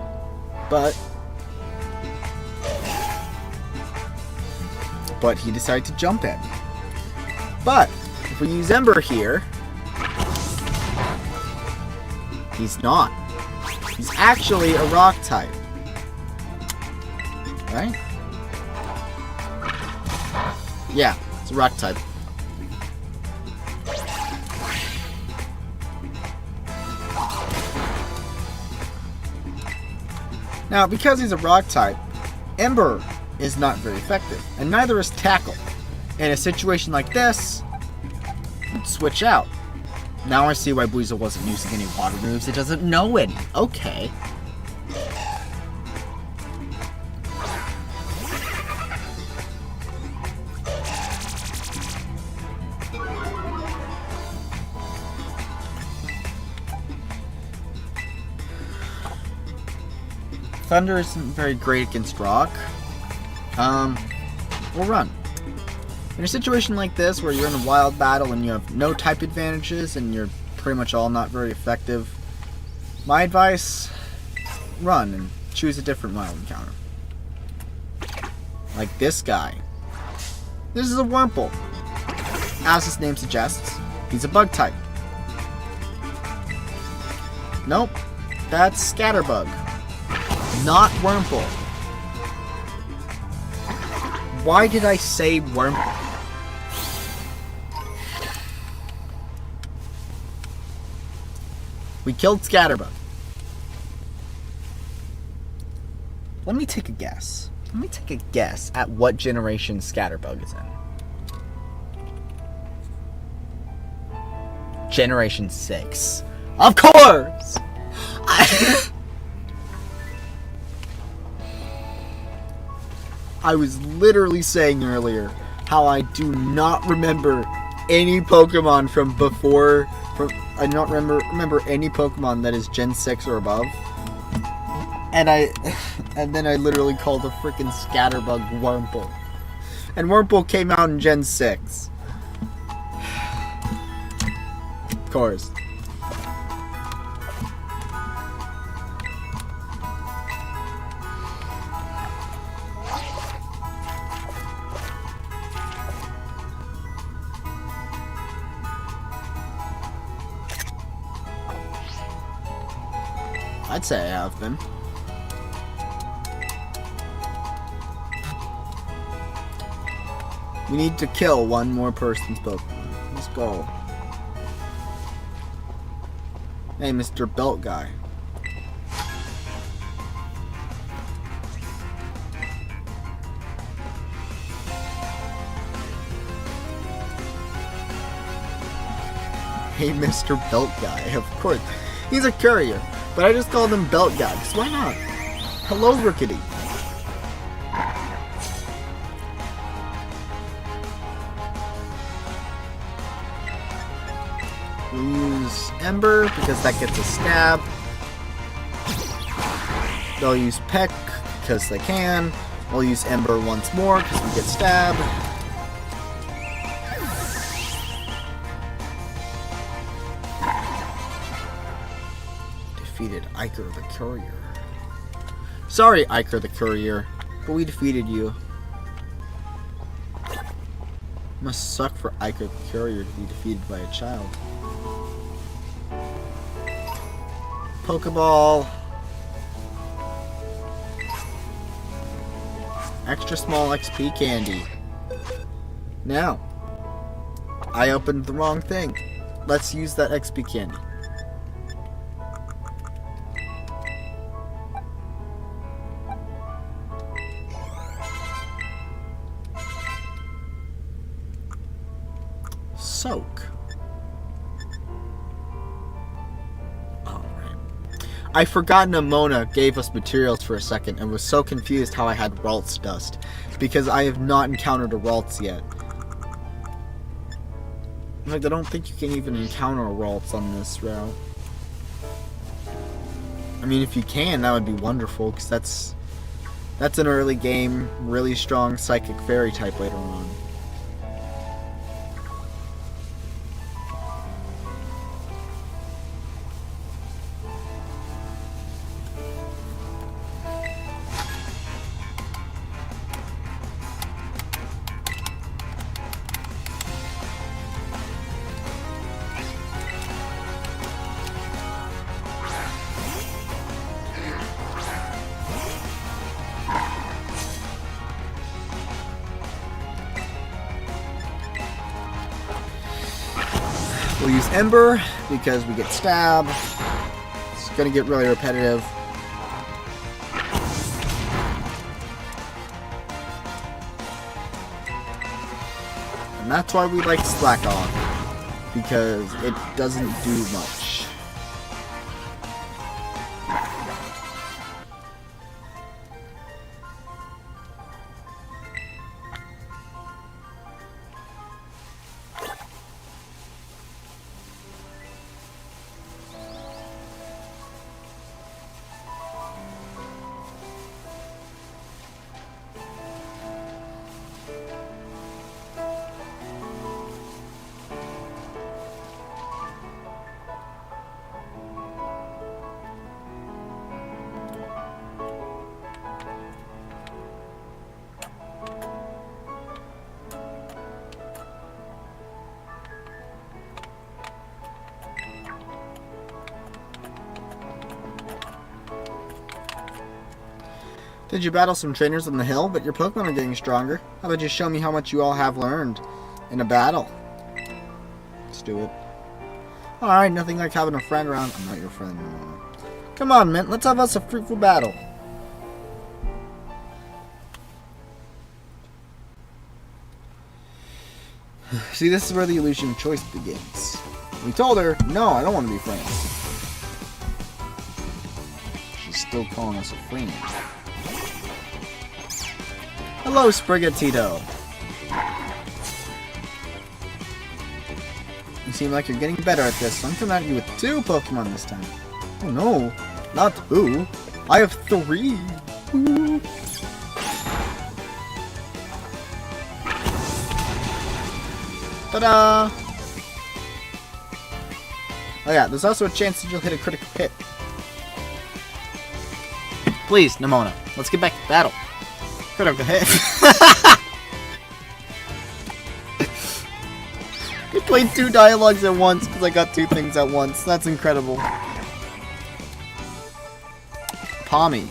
but he decided to jump at me. But, if we use Ember here, he's not. He's actually a rock type. Right? Yeah, it's a rock type. Now, because he's a rock type, Ember is not very effective, and neither is Tackle. In a situation like this, switch out. Now I see why Buizel wasn't using any water moves. It doesn't know any. Okay. Thunder isn't very great against rock. We'll run. In a situation like this, where you're in a wild battle and you have no type advantages and you're pretty much all not very effective, my advice, run and choose a different wild encounter. Like this guy. This is a Wurmple. As his name suggests, he's a bug type. Nope, that's Scatterbug. Not Wurmple. Why did I say Wurmple? We killed Scatterbug. Let me take a guess. Let me take a guess at what generation Scatterbug is in. Generation 6. Of course! I was literally saying earlier how I do not remember any Pokemon from before. I don't remember any Pokemon that is Gen 6 or above. And then I literally called a freaking Scatterbug Wurmple. And Wurmple came out in Gen 6. Of course. I'd say I have been. We need to kill one more person's Pokemon. Let's go. Hey, Mr. Belt Guy. Hey, Mr. Belt Guy. Of course. He's a courier. But I just called him Belt Guy, because why not? Hello, Rookity. We'll use Ember, because that gets a stab. They'll use Peck, because they can. We'll use Ember once more, because we get stabbed. Defeated Iker the Courier. Sorry, Iker the Courier, but we defeated you. Must suck for Iker the Courier to be defeated by a child. Pokeball. Extra small XP candy. Now, I opened the wrong thing. Let's use that XP candy. Soak. Alright. I forgot Nemona gave us materials for a second and was so confused how I had Ralts dust. Because I have not encountered a Ralts yet. Like, I don't think you can even encounter a Ralts on this route. I mean, if you can, that would be wonderful, because that's an early game, really strong Psychic Fairy type later on. We'll use Ember because we get stabbed. It's gonna get really repetitive. And that's why we like Slack On, because it doesn't do much. Did you battle some trainers on the hill? But your Pokemon are getting stronger. How about you show me how much you all have learned in a battle? Let's do it. Alright, nothing like having a friend around. I'm not your friend anymore. Come on, Mint. Let's have us a fruitful battle. See, this is where the illusion of choice begins. We told her, no, I don't want to be friends. She's still calling us a friend. Hello, Sprigatito. You seem like you're getting better at this, so I'm coming at you with 2 Pokemon this time. Oh no, not 2. I have 3. Ooh. Ta-da! Oh yeah, there's also a chance that you'll hit a critical hit. Please, Nimona, let's get back to battle. Critical hit. I played 2 dialogues at once because I got 2 things at once. That's incredible. Palmy.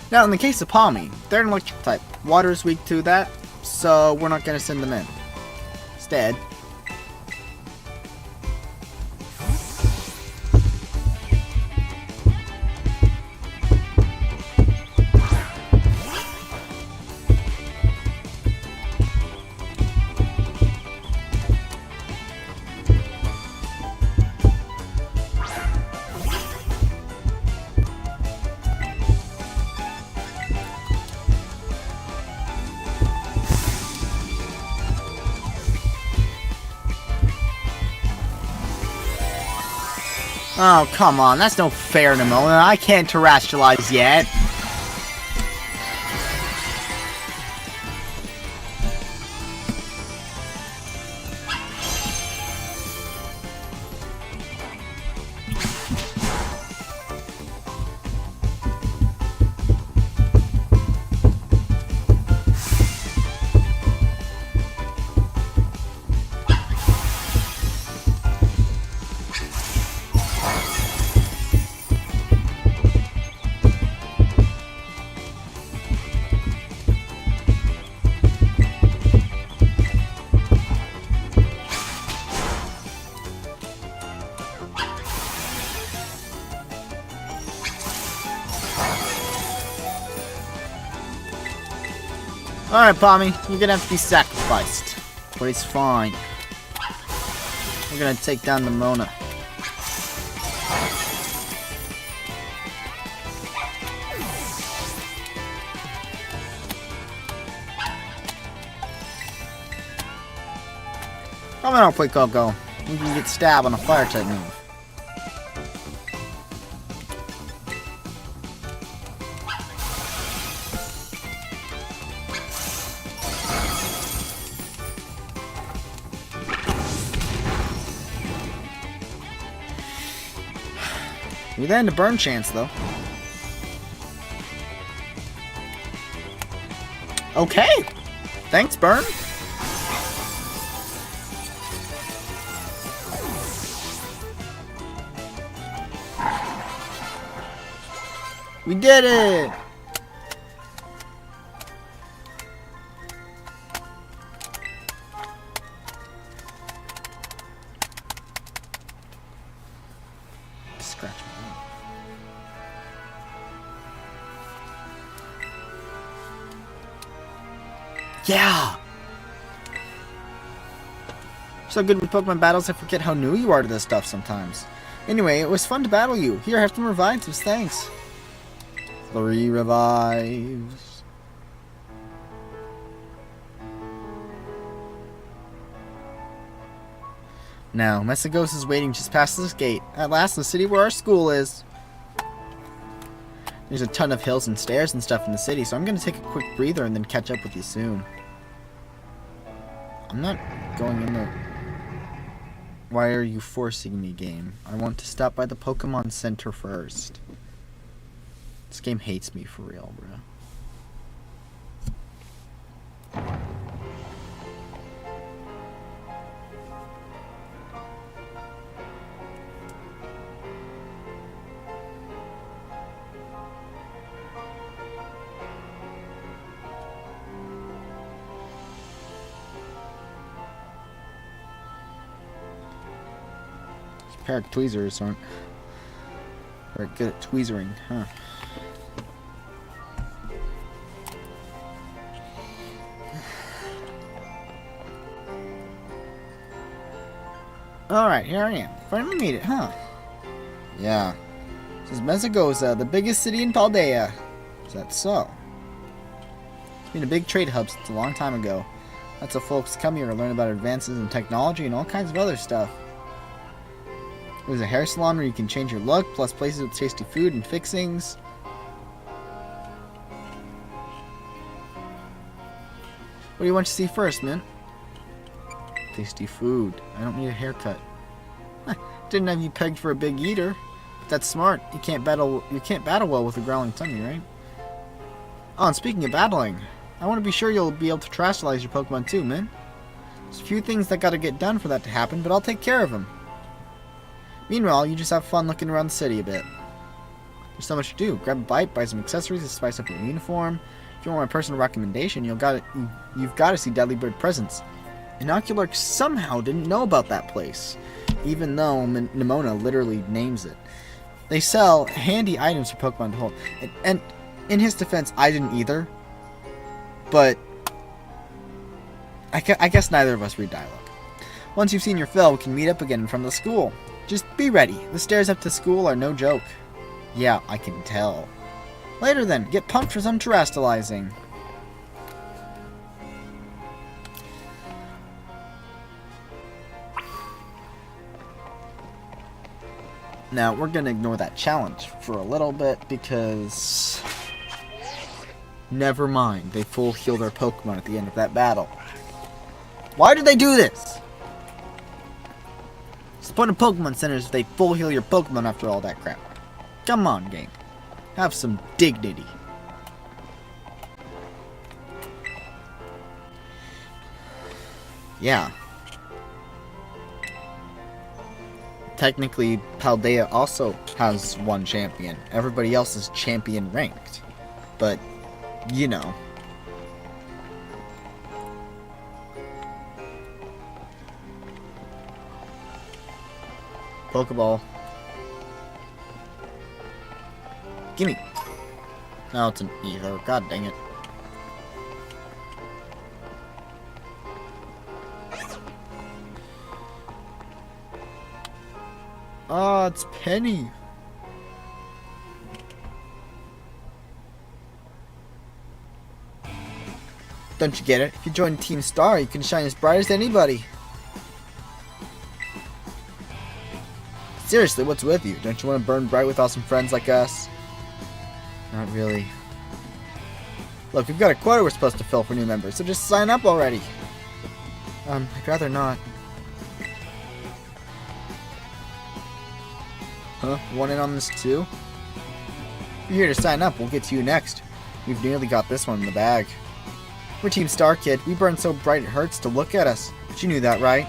Now, in the case of Palmy, they're an electric type. Water is weak to that, so we're not going to send them in. Instead, oh, come on. That's no fair, Nimona. I can't terrestrialize yet. Alright, Palmy, you're gonna have to be sacrificed. But it's fine. We're gonna take down the Mona. Come on, play Coco. You can get stabbed on a fire type move. We land a burn chance, though. Okay! Thanks, burn! We did it! Scratch my arm. Yeah! So good with Pokemon battles, I forget how new you are to this stuff sometimes. Anyway, it was fun to battle you. Here, have some revives, thanks. 3 revives. Now, Mesagos is waiting just past this gate. At last, the city where our school is. There's a ton of hills and stairs and stuff in the city, so I'm going to take a quick breather and then catch up with you soon. I'm not going in the... Why are you forcing me, game? I want to stop by the Pokemon Center first. This game hates me for real, bro. pair of tweezers aren't very good at tweezering, huh? Alright, here I am. Finally made it, huh? Yeah. This is Mesagoza, the biggest city in Paldea. Is that so? It's been a big trade hub since a long time ago. Lots of folks come here to learn about advances in technology and all kinds of other stuff. There's a hair salon where you can change your look, plus places with tasty food and fixings. What do you want to see first, man? Tasty food. I don't need a haircut. Didn't have you pegged for a big eater. But that's smart. You can't battle well with a growling tummy, right? Oh, and speaking of battling, I want to be sure you'll be able to terrestrialize your Pokemon too, man. There's a few things that gotta get done for that to happen, but I'll take care of them. Meanwhile, you just have fun looking around the city a bit. There's so much to do. Grab a bite, buy some accessories to spice up your uniform. If you want my personal recommendation, you've got to see Deadly Bird Presents. Inoculark somehow didn't know about that place, even though Nimona literally names it. They sell handy items for Pokemon to hold. And in his defense, I didn't either. But I guess neither of us read dialogue. Once you've seen your fill, we can meet up again in front of the school. Just be ready. The stairs up to school are no joke. Yeah, I can tell. Later then, get pumped for some terrestrializing. Now, we're going to ignore that challenge for a little bit because... Never mind, they full heal their Pokemon at the end of that battle. Why did they do this? What's the point of Pokemon centers if they full heal your Pokemon after all that crap? Come on, game. Have some dignity. Yeah. Technically, Paldea also has one champion. Everybody else is champion ranked. But, you know. Pokeball. Gimme. No, it's an ether. God dang it. Ah, it's Penny. Don't you get it? If you join Team Star, you can shine as bright as anybody. Seriously, what's with you? Don't you want to burn bright with awesome friends like us? Not really. Look, we've got a quota we're supposed to fill for new members, so just sign up already. I'd rather not. Huh? Want in on this too? If you're here to sign up, we'll get to you next. We've nearly got this one in the bag. We're Team Star, kid. We burn so bright it hurts to look at us. But you knew that, right?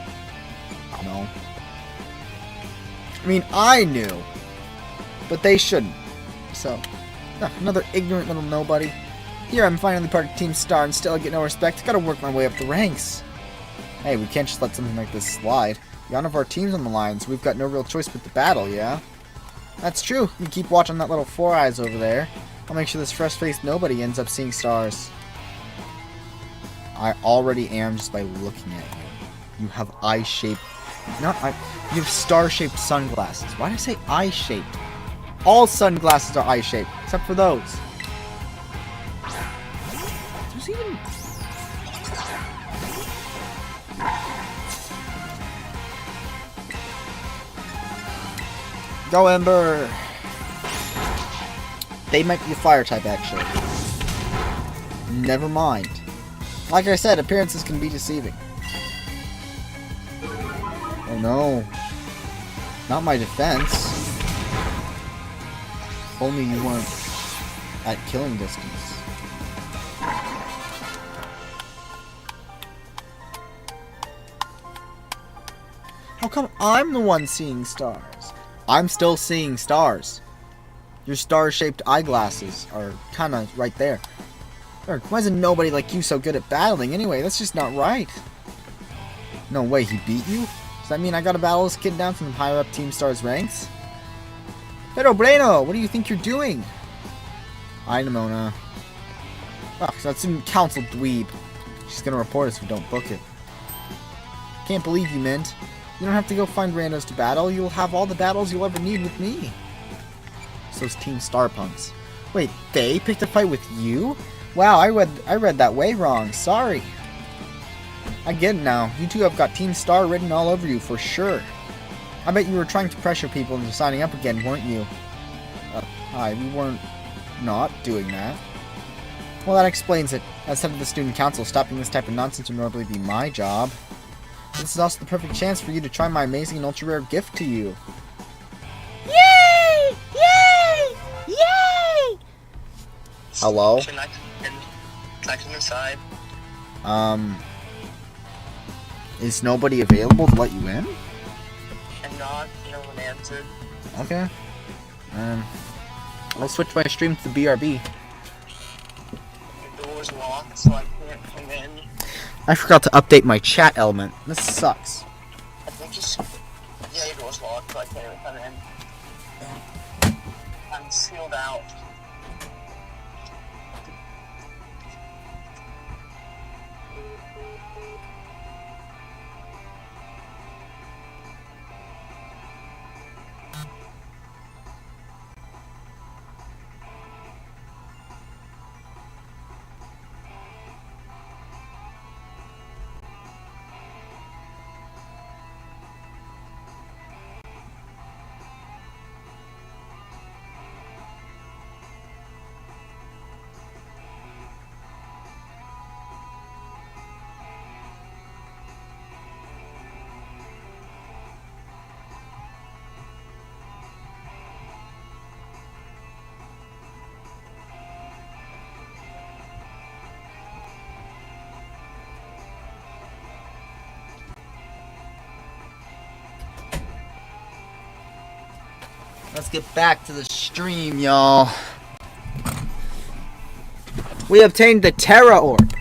No. I mean, I knew. But they shouldn't. So, another ignorant little nobody. Here, I'm finally part of Team Star and still I get no respect. Gotta work my way up the ranks. Hey, we can't just let something like this slide. None of our team's on the line, so we've got no real choice but to battle, yeah? That's true. You keep watching that little Four Eyes over there. I'll make sure this fresh-faced nobody ends up seeing stars. I already am just by looking at you. You have eye-shaped... You have star-shaped sunglasses. Why did I say eye-shaped? All sunglasses are eye-shaped, except for those. There's even... Go, Ember! They might be a fire type, actually. Never mind. Like I said, appearances can be deceiving. Oh no. Not my defense. If only you weren't at killing distance. How come I'm the one seeing stars? I'm still seeing stars. Your star-shaped eyeglasses are kind of right there. Why isn't nobody like you so good at battling anyway? That's just not right. No way, he beat you? Does that mean I gotta battle this kid down from higher up Team Star's ranks? Pero Breno, what do you think you're doing? Hi, Nimona. Oh, so that's student council dweeb. She's gonna report us if we don't book it. Can't believe you, Mint. You don't have to go find randos to battle. You'll have all the battles you'll ever need with me. So those Team Star punks. Wait, they picked a fight with you? Wow, I read that way wrong. Sorry. I get it now. You two have got Team Star written all over you for sure. I bet you were trying to pressure people into signing up again, weren't you? Hi, we weren't not doing that. Well, that explains it. As head of the student council, stopping this type of nonsense would normally be my job. This is also the perfect chance for you to try my amazing and ultra-rare gift to you. Yay! Yay! Yay! Hello? Can I come inside? Is nobody available to let you in? And not, no one answered. Okay. I'll switch my stream to the BRB. The door's locked, so I can't come in. I forgot to update my chat element. This sucks. I think it's... Yeah, your door's locked, so I can't even come in. I'm sealed out. Let's get back to the stream, y'all. We obtained the Terra Orb.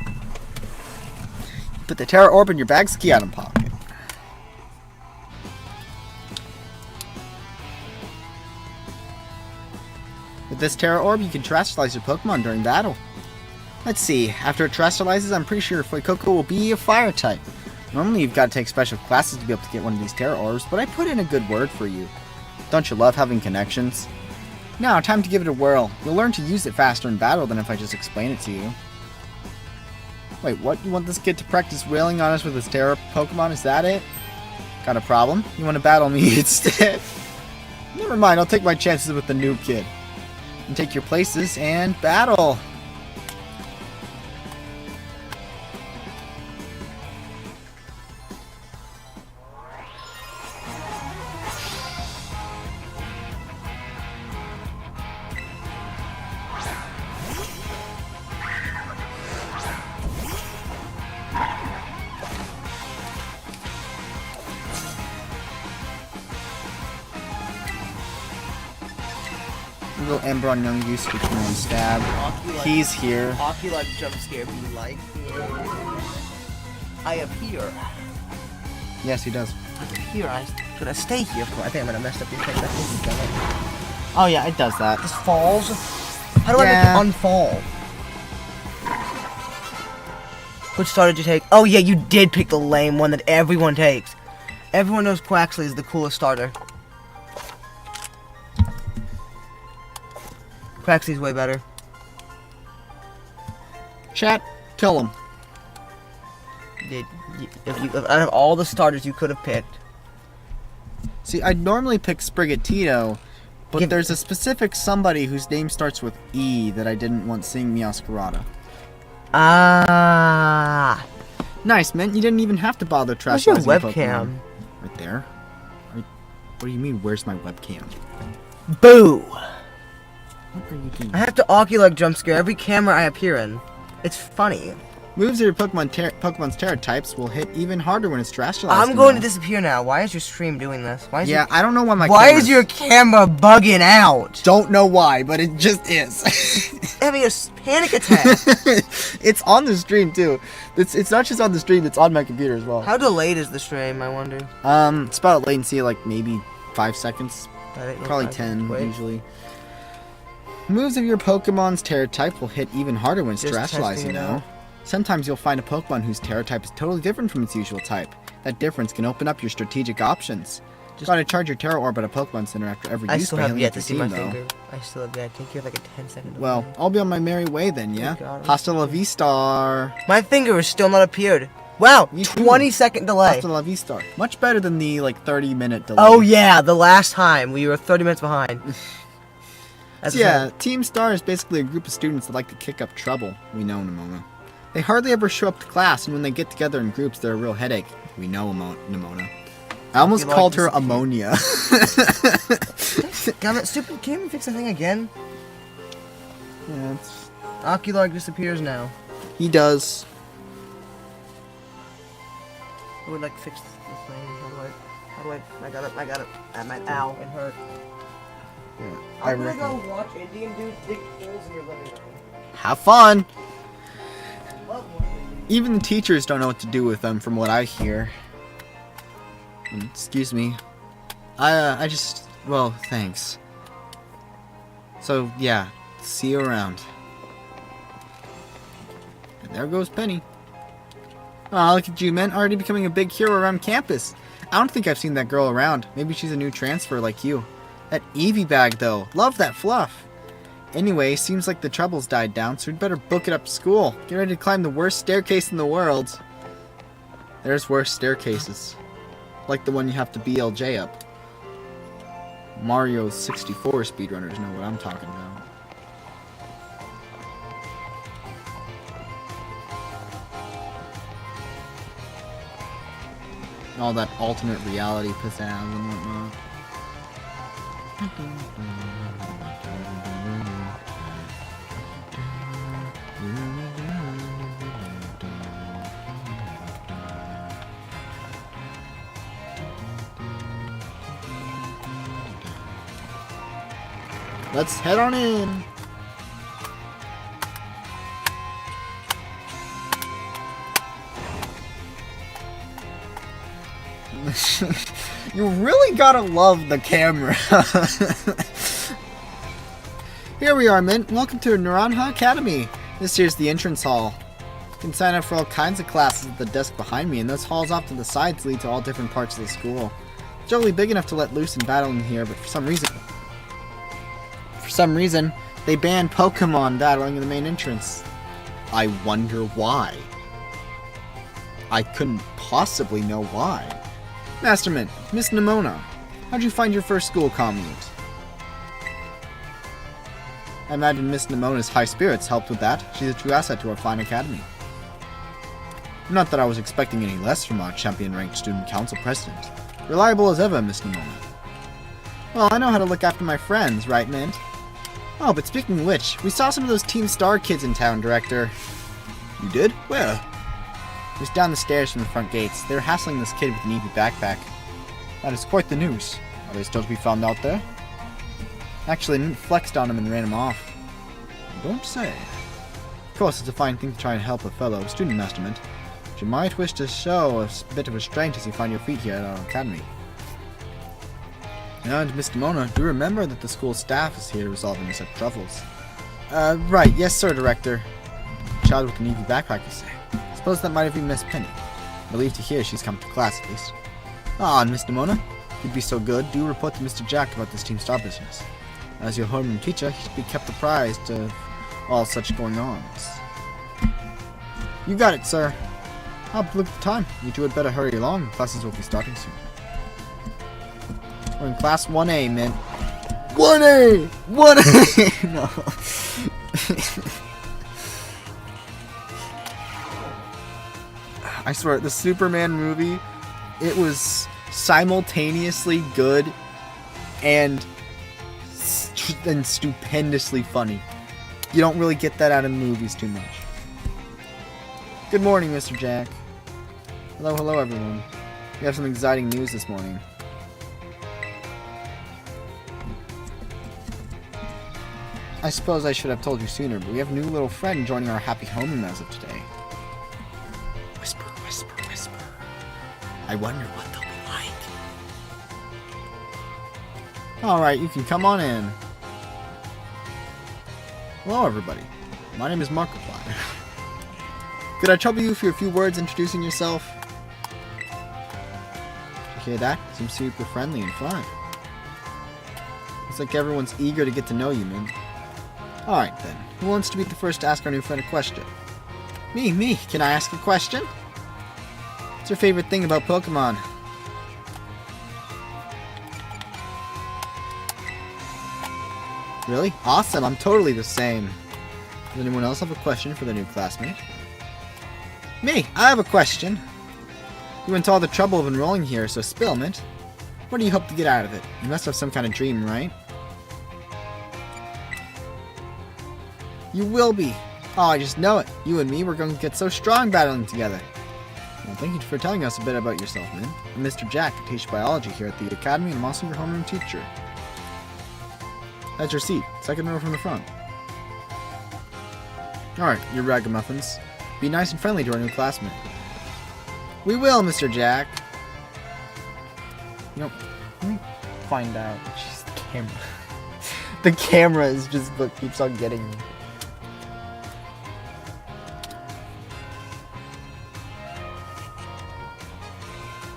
Put the Terra Orb in your bag's key item pocket. With this Terra Orb, you can terrestrialize your Pokemon during battle. Let's see, after it terrestrializes, I'm pretty sure Fuecoco will be a fire type. Normally you've got to take special classes to be able to get one of these Terra Orbs, but I put in a good word for you. Don't you love having connections? Now, time to give it a whirl. You'll learn to use it faster in battle than if I just explain it to you. Wait, what? You want this kid to practice wailing on us with his Terra Pokemon? Is that it? Got a problem? You want to battle me instead? Never mind, I'll take my chances with the noob kid. And take your places and battle. Little Ember on Young Goose with your own stab. He's here. Hockey like jump scare be like. I appear. Yes, he does. I appear. Should I stay here for? I think I'm gonna mess up your thing. Oh yeah, it does that. This falls. How do I Yeah. make it unfall? Which starter did you take? Oh yeah, you did pick the lame one that everyone takes. Everyone knows Quaxley is the coolest starter. Quaxley's way better. Chat, kill him. If out of all the starters you could have picked. See, I'd normally pick Sprigatito, but Give- there's a specific somebody whose name starts with E that I didn't want seeing Meowscarada. Ah. Nice, man. You didn't even have to bother Where's your terrestrializing webcam? Pokemon. Right there. What do you mean, where's my webcam? Boo! What are you doing? I have to Oculug jump scare every camera I appear in. It's funny. Moves of your Pokemon's Terra types will hit even harder when it's terrestrialized. I'm going to disappear now. Why is your stream doing this? Why is Yeah, I don't know why Why is your camera bugging out? Don't know why, but it just is. Having a panic attack. It's on the stream too. It's not just on the stream, it's on my computer as well. How delayed is the stream, I wonder? It's about latency like maybe 5 seconds. Probably 10 usually. Moves of your Pokemon's Terra type will hit even harder when it's terrestrialized, you know. Sometimes you'll find a Pokemon whose Terra type is totally different from its usual type. That difference can open up your strategic options. Just gotta charge your Terra Orb at a Pokemon Center after every use by hailing up your team, though. I still have yet. I think you have like a 10-second. Well, I'll be on my merry way then, yeah? Hasta la vista. My finger has still not appeared. Wow, 20-second delay. Hasta la vista. Much better than the, like, 30-minute delay. Oh, yeah, the last time. We were 30 minutes behind. So yeah, Team Star is basically a group of students that like to kick up trouble. We know, Nimona. They hardly ever show up to class, and when they get together in groups, they're a real headache. We know, Nimona. I almost called her ammonia. Damn it, stupid, can't we fix that thing again? Yeah, it's... Oculark disappears now. He does. I would like fix this thing. How do I got it. Ow, it hurt. Yeah, I'm gonna go watch Indian dudes dig holes in your living room. Have fun! Even the teachers don't know what to do with them, from what I hear. Excuse me. I just... Well, thanks. So, yeah. See you around. And there goes Penny. Aw, look at you, man. Already becoming a big hero around campus. I don't think I've seen that girl around. Maybe she's a new transfer like you. That Eevee bag, though. Love that fluff. Anyway, seems like the trouble's died down, so we'd better book it up to school. Get ready to climb the worst staircase in the world. There's worse staircases. Like the one you have to BLJ up. Mario 64 speedrunners know what I'm talking about. All that alternate reality pizzazz and whatnot. Let's head on in. You really gotta love the camera. Here we are, Mint. Welcome to Naranja Academy. This here's the entrance hall. You can sign up for all kinds of classes at the desk behind me, and those halls off to the sides lead to all different parts of the school. It's totally big enough to let loose and battle in here, but for some reason, they banned Pokemon battling in the main entrance. I wonder why. I couldn't possibly know why. Masterman, Miss Nimona, how'd you find your first school commute? I imagine Miss Nimona's high spirits helped with that. She's a true asset to our fine academy. Not that I was expecting any less from our champion-ranked student council president. Reliable as ever, Miss Nimona. Well, I know how to look after my friends, right, Mint? Oh, but speaking of which, we saw some of those Team Star kids in town, Director. You did? Where? Just down the stairs from the front gates. They were hassling this kid with an Eevee backpack. That is quite the news. Are they still to be found out there? Actually, Mint flexed on him and ran him off. Don't say. Of course, it's a fine thing to try and help a fellow student, Master Mint. But you might wish to show a bit of restraint as you find your feet here at our academy. And, Miss Nimona, do remember that the school staff is here to resolve any such troubles. Right. Yes, sir, Director. Child with an Eevee backpack, you say? I suppose that might have been Miss Penny. Relieved to hear she's come to class, at least. Ah, and Miss Nimona, if you'd be so good, do report to Mr. Jack about this Team Star business. As your homeroom teacher, he should be kept apprised of all such going-ons. You got it, sir. Look at the time. You two had better hurry along. Classes will be starting soon. We're in class 1A, Mint. 1A! 1A! No. I swear, the Superman movie, it was simultaneously good and stupendously funny. You don't really get that out of movies too much. Good morning, Mr. Jack. Hello, hello, everyone. We have some exciting news this morning. I suppose I should have told you sooner, but we have a new little friend joining our happy home as of today. Whisper, whisper, whisper. I wonder what they'll be like. Alright, you can come on in. Hello, everybody. My name is Markiplier. Could I trouble you for a few words introducing yourself? Did you hear that? Seems super friendly and fun. Looks like everyone's eager to get to know you, man. Alright then, who wants to be the first to ask our new friend a question? Me. Can I ask a question? What's your favorite thing about Pokemon? Really? Awesome, I'm totally the same. Does anyone else have a question for the new classmate? Me, I have a question. You went to all the trouble of enrolling here, so spill, Mint. What do you hope to get out of it? You must have some kind of dream, right? You will be. Oh, I just know it. You and me, we're going to get so strong battling together. Well, thank you for telling us a bit about yourself, Min. I'm Mr. Jack. I teach biology here at the Academy, and I'm also your homeroom teacher. That's your seat. Second row from the front. Alright, you ragamuffins. Be nice and friendly to our new classmate. We will, Mr. Jack. You know, let me find out. Jeez, the camera. The camera is just what keeps on getting me.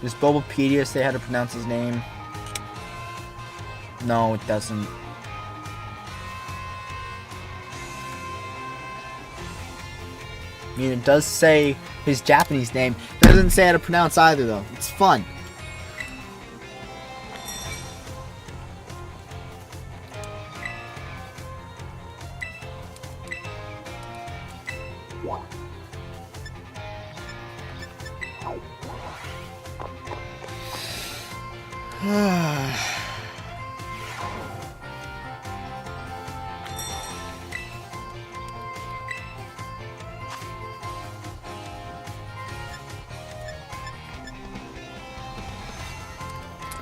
Does Bulbapedia say how to pronounce his name? No, it doesn't. I mean, it does say his Japanese name. It doesn't say how to pronounce either, though. It's fun.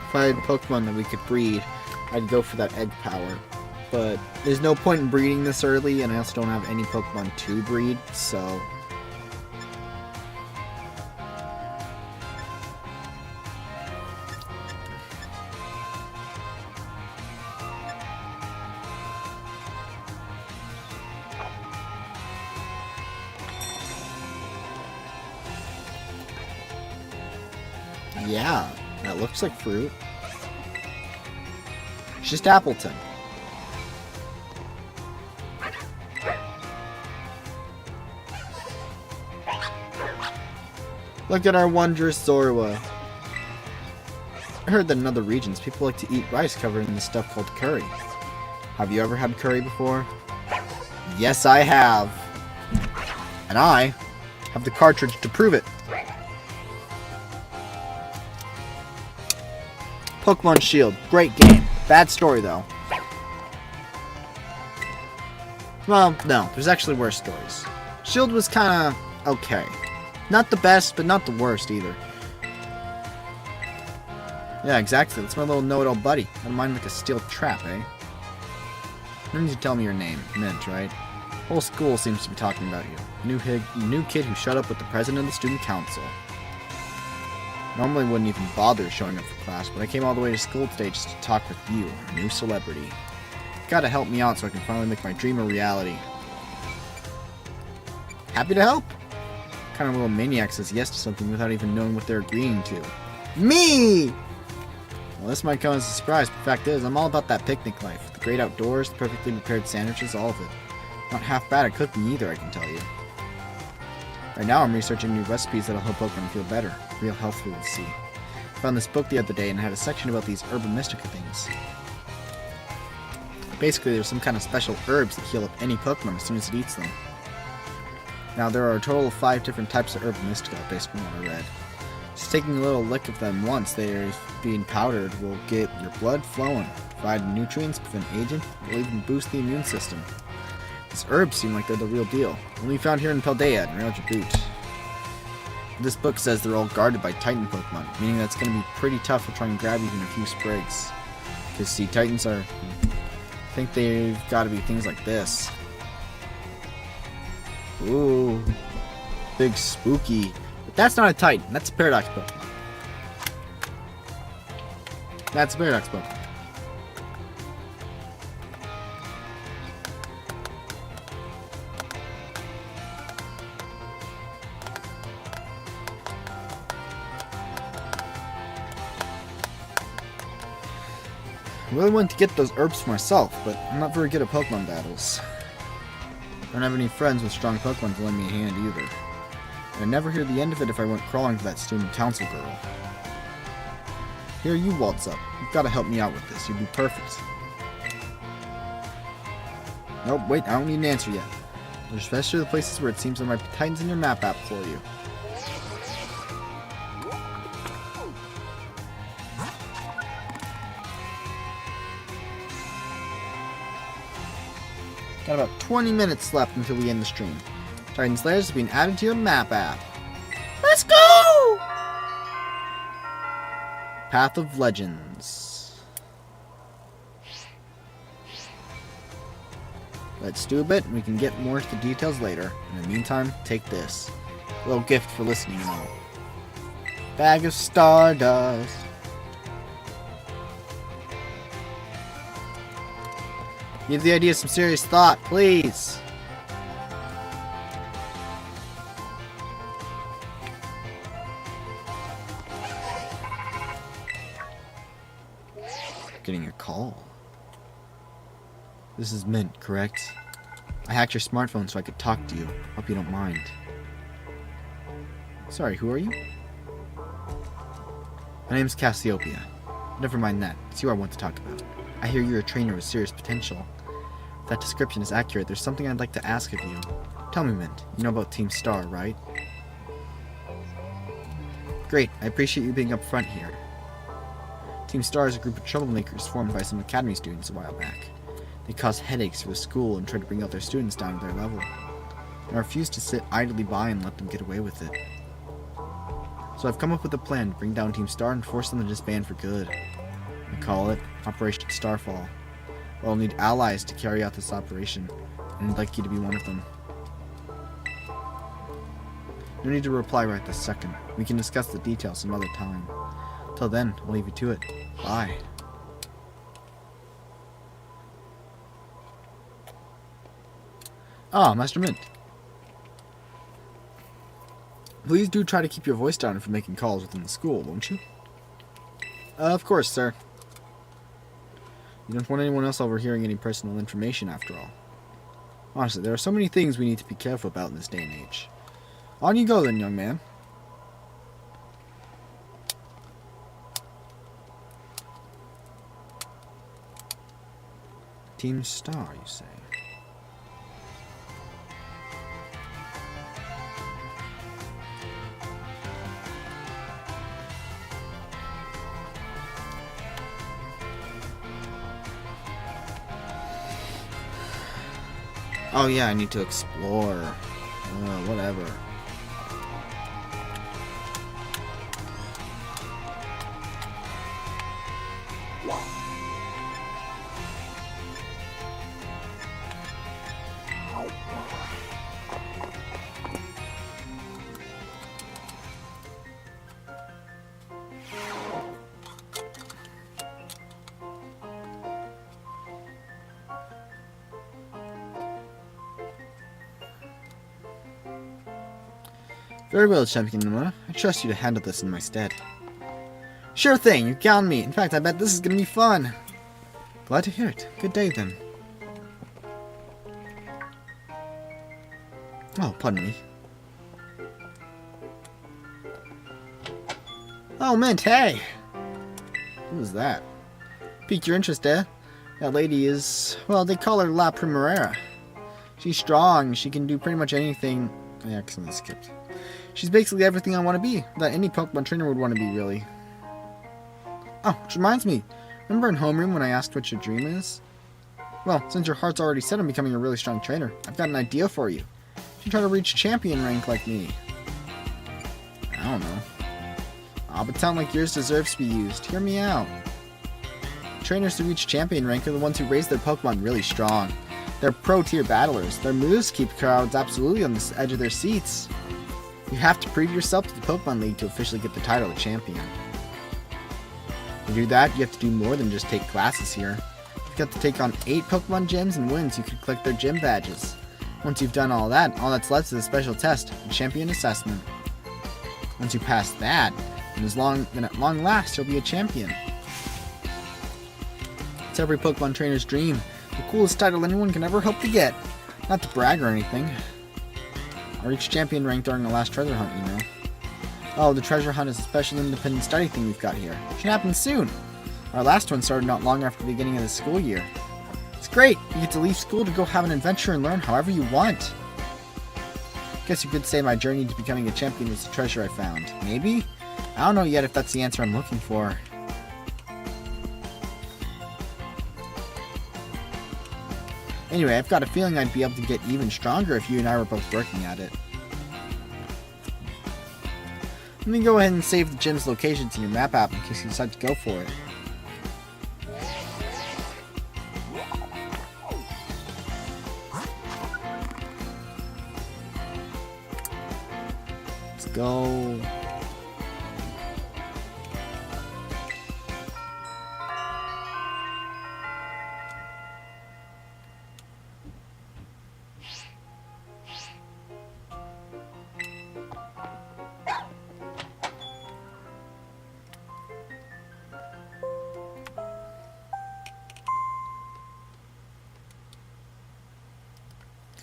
If I had Pokemon that we could breed, I'd go for that egg power. But there's no point in breeding this early, and I also don't have any Pokemon to breed, so... Yeah, that looks like fruit. It's just Appleton. Look at our wondrous Zorua. I heard that in other regions, people like to eat rice covered in this stuff called curry. Have you ever had curry before? Yes, I have. And I have the cartridge to prove it. Pokemon Shield, great game. Bad story, though. Well, no, there's actually worse stories. Shield was kinda okay. Not the best, but not the worst either. Yeah, exactly. That's my little know-it-all buddy. I don't mind like a steel trap, eh? No need to tell me your name. Mint, right? Whole school seems to be talking about you. New kid who shut up with the president of the student council. Normally wouldn't even bother showing up for class, but I came all the way to school today just to talk with you, our new celebrity. Gotta help me out so I can finally make my dream a reality. Happy to help! What kind of little maniac says yes to something without even knowing what they're agreeing to? Me! Well, this might come as a surprise, but the fact is, I'm all about that picnic life. The great outdoors, the perfectly prepared sandwiches, all of it. Not half bad at cooking either, I can tell you. Right now, I'm researching new recipes that'll help Pokemon feel better. Real health foods, see. I found this book the other day and it had a section about these Herba Mystica things. Basically, there's some kind of special herbs that heal up any Pokemon as soon as it eats them. Now, there are a total of 5 different types of Herba Mystica, based on what I read. Just taking a little lick of them once they're being powdered will get your blood flowing, provide nutrients, prevent aging, will even boost the immune system. These herbs seem like they're the real deal. Only found here in Paldea and Rail Boot. This book says they're all guarded by Titan Pokemon, meaning that's going to be pretty tough to try and grab even a few sprigs. Because, see, Titans are... I think they've got to be things like this. Ooh. Big spooky. But that's not a Titan. That's a Paradox Pokemon. That's a Paradox Pokemon. I really wanted to get those herbs for myself, but I'm not very good at Pokemon battles. I don't have any friends with strong Pokemon to lend me a hand either. And I'd never hear the end of it if I went crawling to that student council girl. Here, you waltz up. You've got to help me out with this. You'd be perfect. Nope, wait, I don't need an answer yet. There's especially the places where it seems there might be Titans in your map app for you. Got about 20 minutes left until we end the stream. Titan Slayers have been added to your map app. Let's go! Path of Legends. Let's do a bit, and we can get more into the details later. In the meantime, take this. A little gift for listening and all. Bag of Stardust. Give the idea some serious thought, please. Getting a call. This is Mint, correct? I hacked your smartphone so I could talk to you. Hope you don't mind. Sorry, who are you? My name's Cassiopeia. Never mind that. It's you I want to talk about. I hear you're a trainer with serious potential. If that description is accurate, there's something I'd like to ask of you. Tell me, Mint. You know about Team Star, right? Great. I appreciate you being up front here. Team Star is a group of troublemakers formed by some academy students a while back. They cause headaches for the school and try to bring out their students down to their level. And I refuse to sit idly by and let them get away with it. So I've come up with a plan to bring down Team Star and force them to disband for good. I call it Operation Starfall. I'll need allies to carry out this operation, and I'd like you to be one of them. No need to reply right this second. We can discuss the details some other time. Till then, I'll leave you to it. Bye. Ah, Master Mint. Please do try to keep your voice down if you're making calls within the school, won't you? Of course, sir. You don't want anyone else overhearing any personal information, after all. Honestly, there are so many things we need to be careful about in this day and age. On you go, then, young man. Team Star, you say? Oh yeah, I need to explore. Whatever. Very well, Champion Nomura. I trust you to handle this in my stead. Sure thing, you count me. In fact, I bet this is gonna be fun. Glad to hear it. Good day, then. Oh, pardon me. Oh, Mint, hey! Who was that? Piqued your interest, eh? That lady is... well, they call her La Primavera. She's strong. She can do pretty much anything... I accidentally skipped. She's basically everything I want to be, that any Pokemon trainer would want to be, really. Oh, which reminds me. Remember in homeroom when I asked what your dream is? Well, since your heart's already set on becoming a really strong trainer, I've got an idea for you. You should try to reach champion rank like me. I don't know. But talent like yours deserves to be used. Hear me out. Trainers who reach champion rank are the ones who raise their Pokemon really strong. They're pro-tier battlers. Their moves keep crowds absolutely on the edge of their seats. You have to prove yourself to the Pokemon League to officially get the title of champion. To do that, you have to do more than just take classes here. You've got to take on 8 Pokemon gyms and win so you can collect their gym badges. Once you've done all that's left is a special test, a champion assessment. Once you pass that, then at long last you'll be a champion. It's every Pokemon trainer's dream. The coolest title anyone can ever hope to get. Not to brag or anything. I reached champion rank during the last treasure hunt, you know. Oh, the treasure hunt is a special independent study thing we've got here. Should happen soon. Our last one started not long after the beginning of the school year. It's great! You get to leave school to go have an adventure and learn however you want. Guess you could say my journey to becoming a champion was the treasure I found. Maybe? I don't know yet if that's the answer I'm looking for. Anyway, I've got a feeling I'd be able to get even stronger if you and I were both working at it. Let me go ahead and save the gym's locations in your map app in case you decide to go for it. Let's go.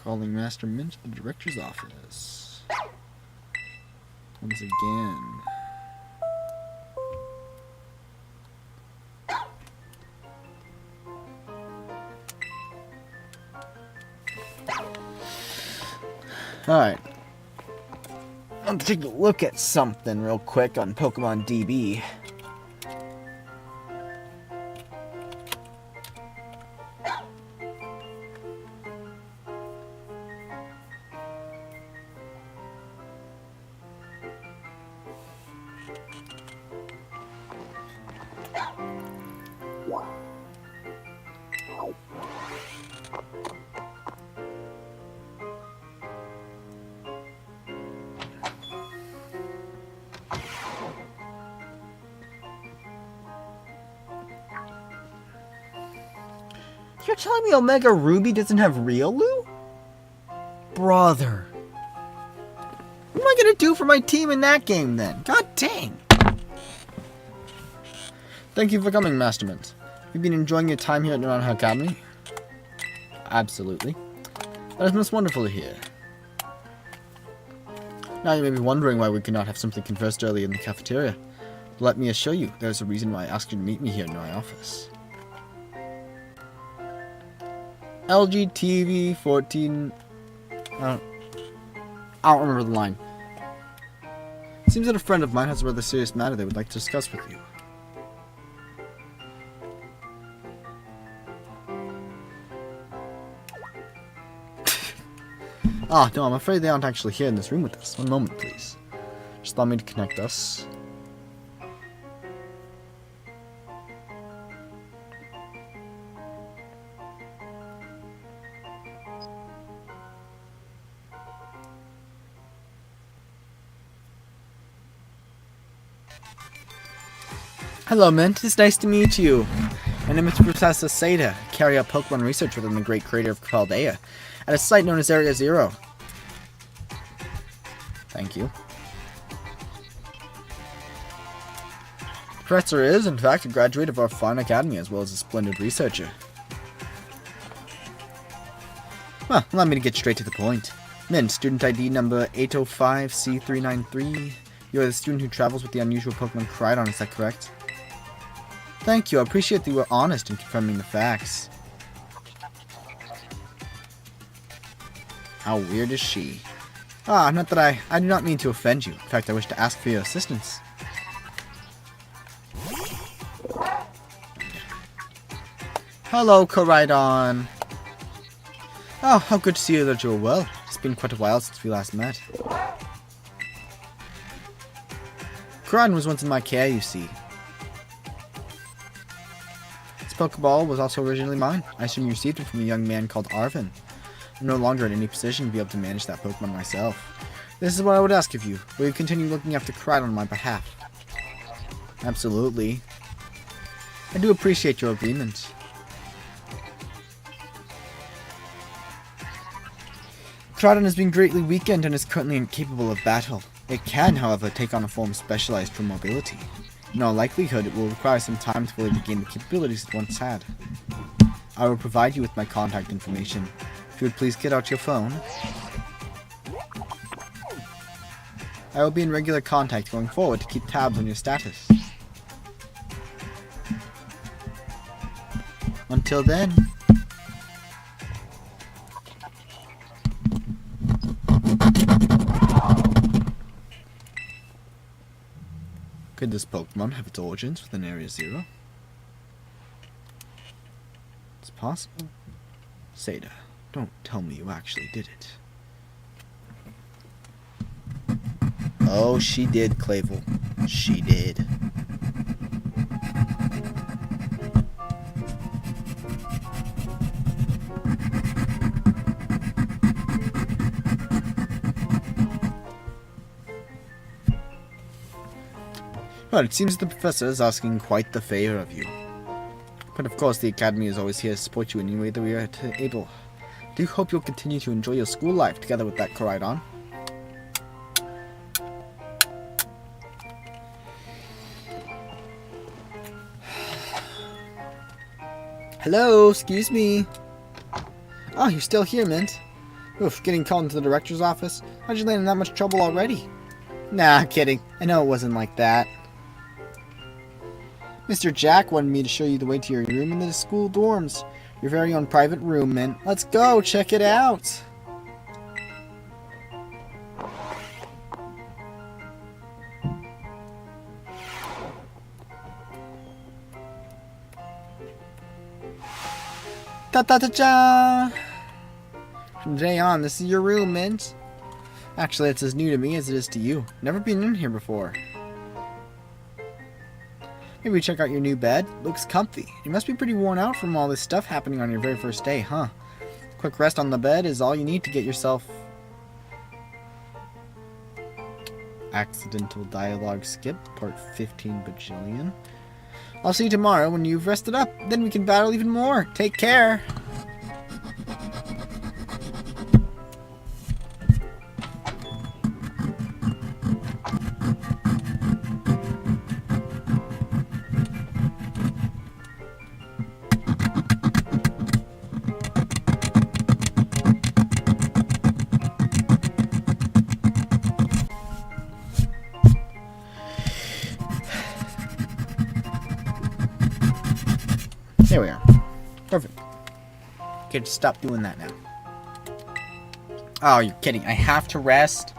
Calling Master Mint to the director's office. Once again. Alright. I want to take a look at something real quick on Pokemon DB. You're telling me Omega Ruby doesn't have Riolu? Brother. What am I gonna do for my team in that game then? God dang. Thank you for coming, Master Mint. You've been enjoying your time here at Naranjo Academy? Absolutely. That is most wonderful to hear. Now you may be wondering why we could not have simply conversed earlier in the cafeteria. But let me assure you, there's a reason why I asked you to meet me here in my office. LGTV 14... I don't remember the line. It seems that a friend of mine has a rather serious matter they would like to discuss with you. No, I'm afraid they aren't actually here in this room with us. One moment, please. Just allow me to connect us. Hello, Mint. It's nice to meet you. My name is Professor Seda. I carry out Pokemon research within the great crater of Paldea, at a site known as Area Zero. Thank you. Professor is, in fact, a graduate of our fine academy, as well as a splendid researcher. Well, allow me to get straight to the point. Mint, student ID number 805C393. You are the student who travels with the unusual Pokemon Cridon, is that correct? Thank you, I appreciate that you were honest in confirming the facts. How weird is she? Not that I do not mean to offend you. In fact, I wish to ask for your assistance. Hello, Koraidon. Oh, how good to see you that you're well. It's been quite a while since we last met. Koran was once in my care, you see. This Pokeball was also originally mine. I assume you received it from a young man called Arvin. I'm no longer in any position to be able to manage that Pokemon myself. This is what I would ask of you. Will you continue looking after Koran on my behalf? Absolutely. I do appreciate your agreement. Koran has been greatly weakened and is currently incapable of battle. It can, however, take on a form specialized for mobility. In all likelihood, it will require some time to fully regain the capabilities it once had. I will provide you with my contact information. If you would please get out your phone. I will be in regular contact going forward to keep tabs on your status. Until then... Could this Pokemon have its origins within Area Zero? It's possible. Seda, don't tell me you actually did it. Oh, she did, Clavel. She did. Well, it seems the professor is asking quite the favor of you. But of course, the Academy is always here to support you in any way that we are able. I do hope you'll continue to enjoy your school life together with that Koraidon. Hello, excuse me. Oh, you're still here, Mint. Oof, getting called into the director's office? How'd you land in that much trouble already? Nah, kidding. I know it wasn't like that. Mr. Jack wanted me to show you the way to your room in the school dorms. Your very own private room, Mint. Let's go, check it out. Ta-ta-ta-cha! From today on, this is your room, Mint. Actually, it's as new to me as it is to you. Never been in here before. Maybe check out your new bed. Looks comfy. You must be pretty worn out from all this stuff happening on your very first day, huh? Quick rest on the bed is all you need to get yourself... Accidental dialogue skip, part 15 bajillion. I'll see you tomorrow when you've rested up. Then we can battle even more. Take care. There we are. Perfect. Okay, just stop doing that now. Oh, you're kidding. I have to rest?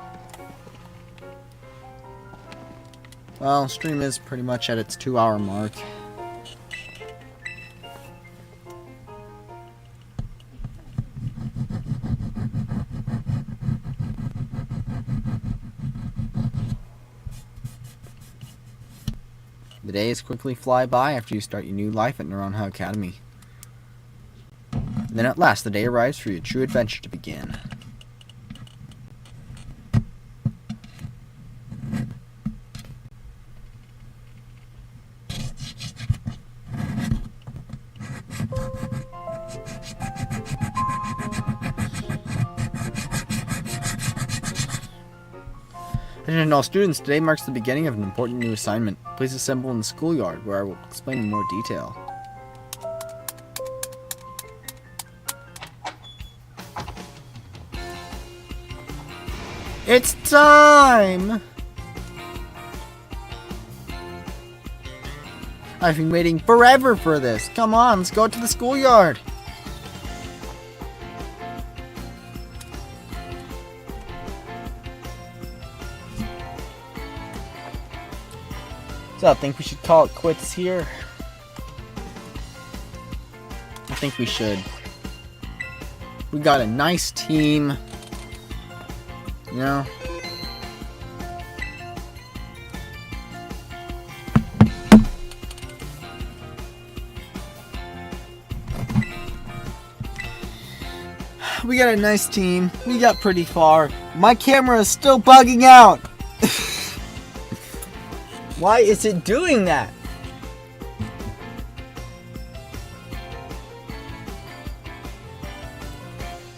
Well, stream is pretty much at its 2-hour mark. The days quickly fly by after you start your new life at Naranha Academy. And then at last the day arrives for your true adventure to begin. Attention all students, today marks the beginning of an important new assignment. Please assemble in the schoolyard where I will explain in more detail. It's time! I've been waiting forever for this. Come on, let's go to the schoolyard. So I think we should call it quits here. I think we should. We got a nice team. You know? We got a nice team. We got pretty far. My camera is still bugging out. Why is it doing that?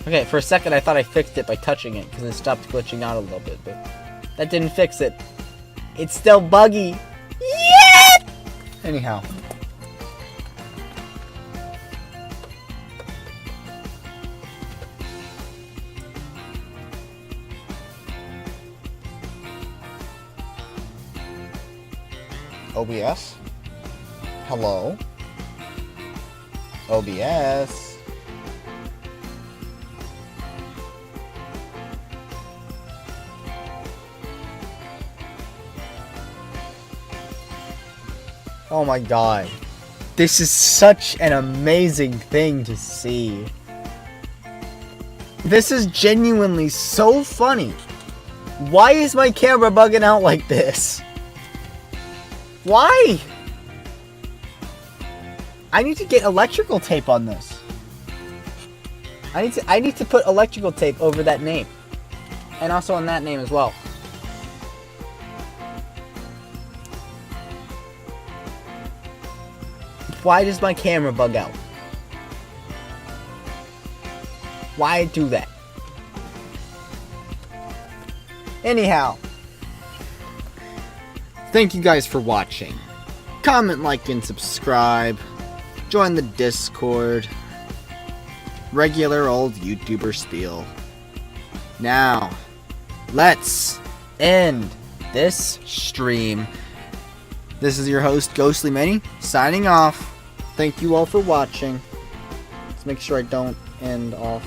Okay, for a second I thought I fixed it by touching it because it stopped glitching out a little bit, but that didn't fix it. It's still buggy. Yeah! Anyhow. OBS? Hello? OBS? Oh my god. This is such an amazing thing to see. This is genuinely so funny. Why is my camera bugging out like this? Why? I need to get electrical tape on this. I need to put electrical tape over that name. And also on that name as well. Why does my camera bug out? Why do that? Anyhow. Thank you guys for watching. Comment, like, and subscribe. Join the Discord. Regular old YouTuber spiel. Now, let's end this stream. This is your host, Ghostly Manny, signing off. Thank you all for watching. Let's make sure I don't end off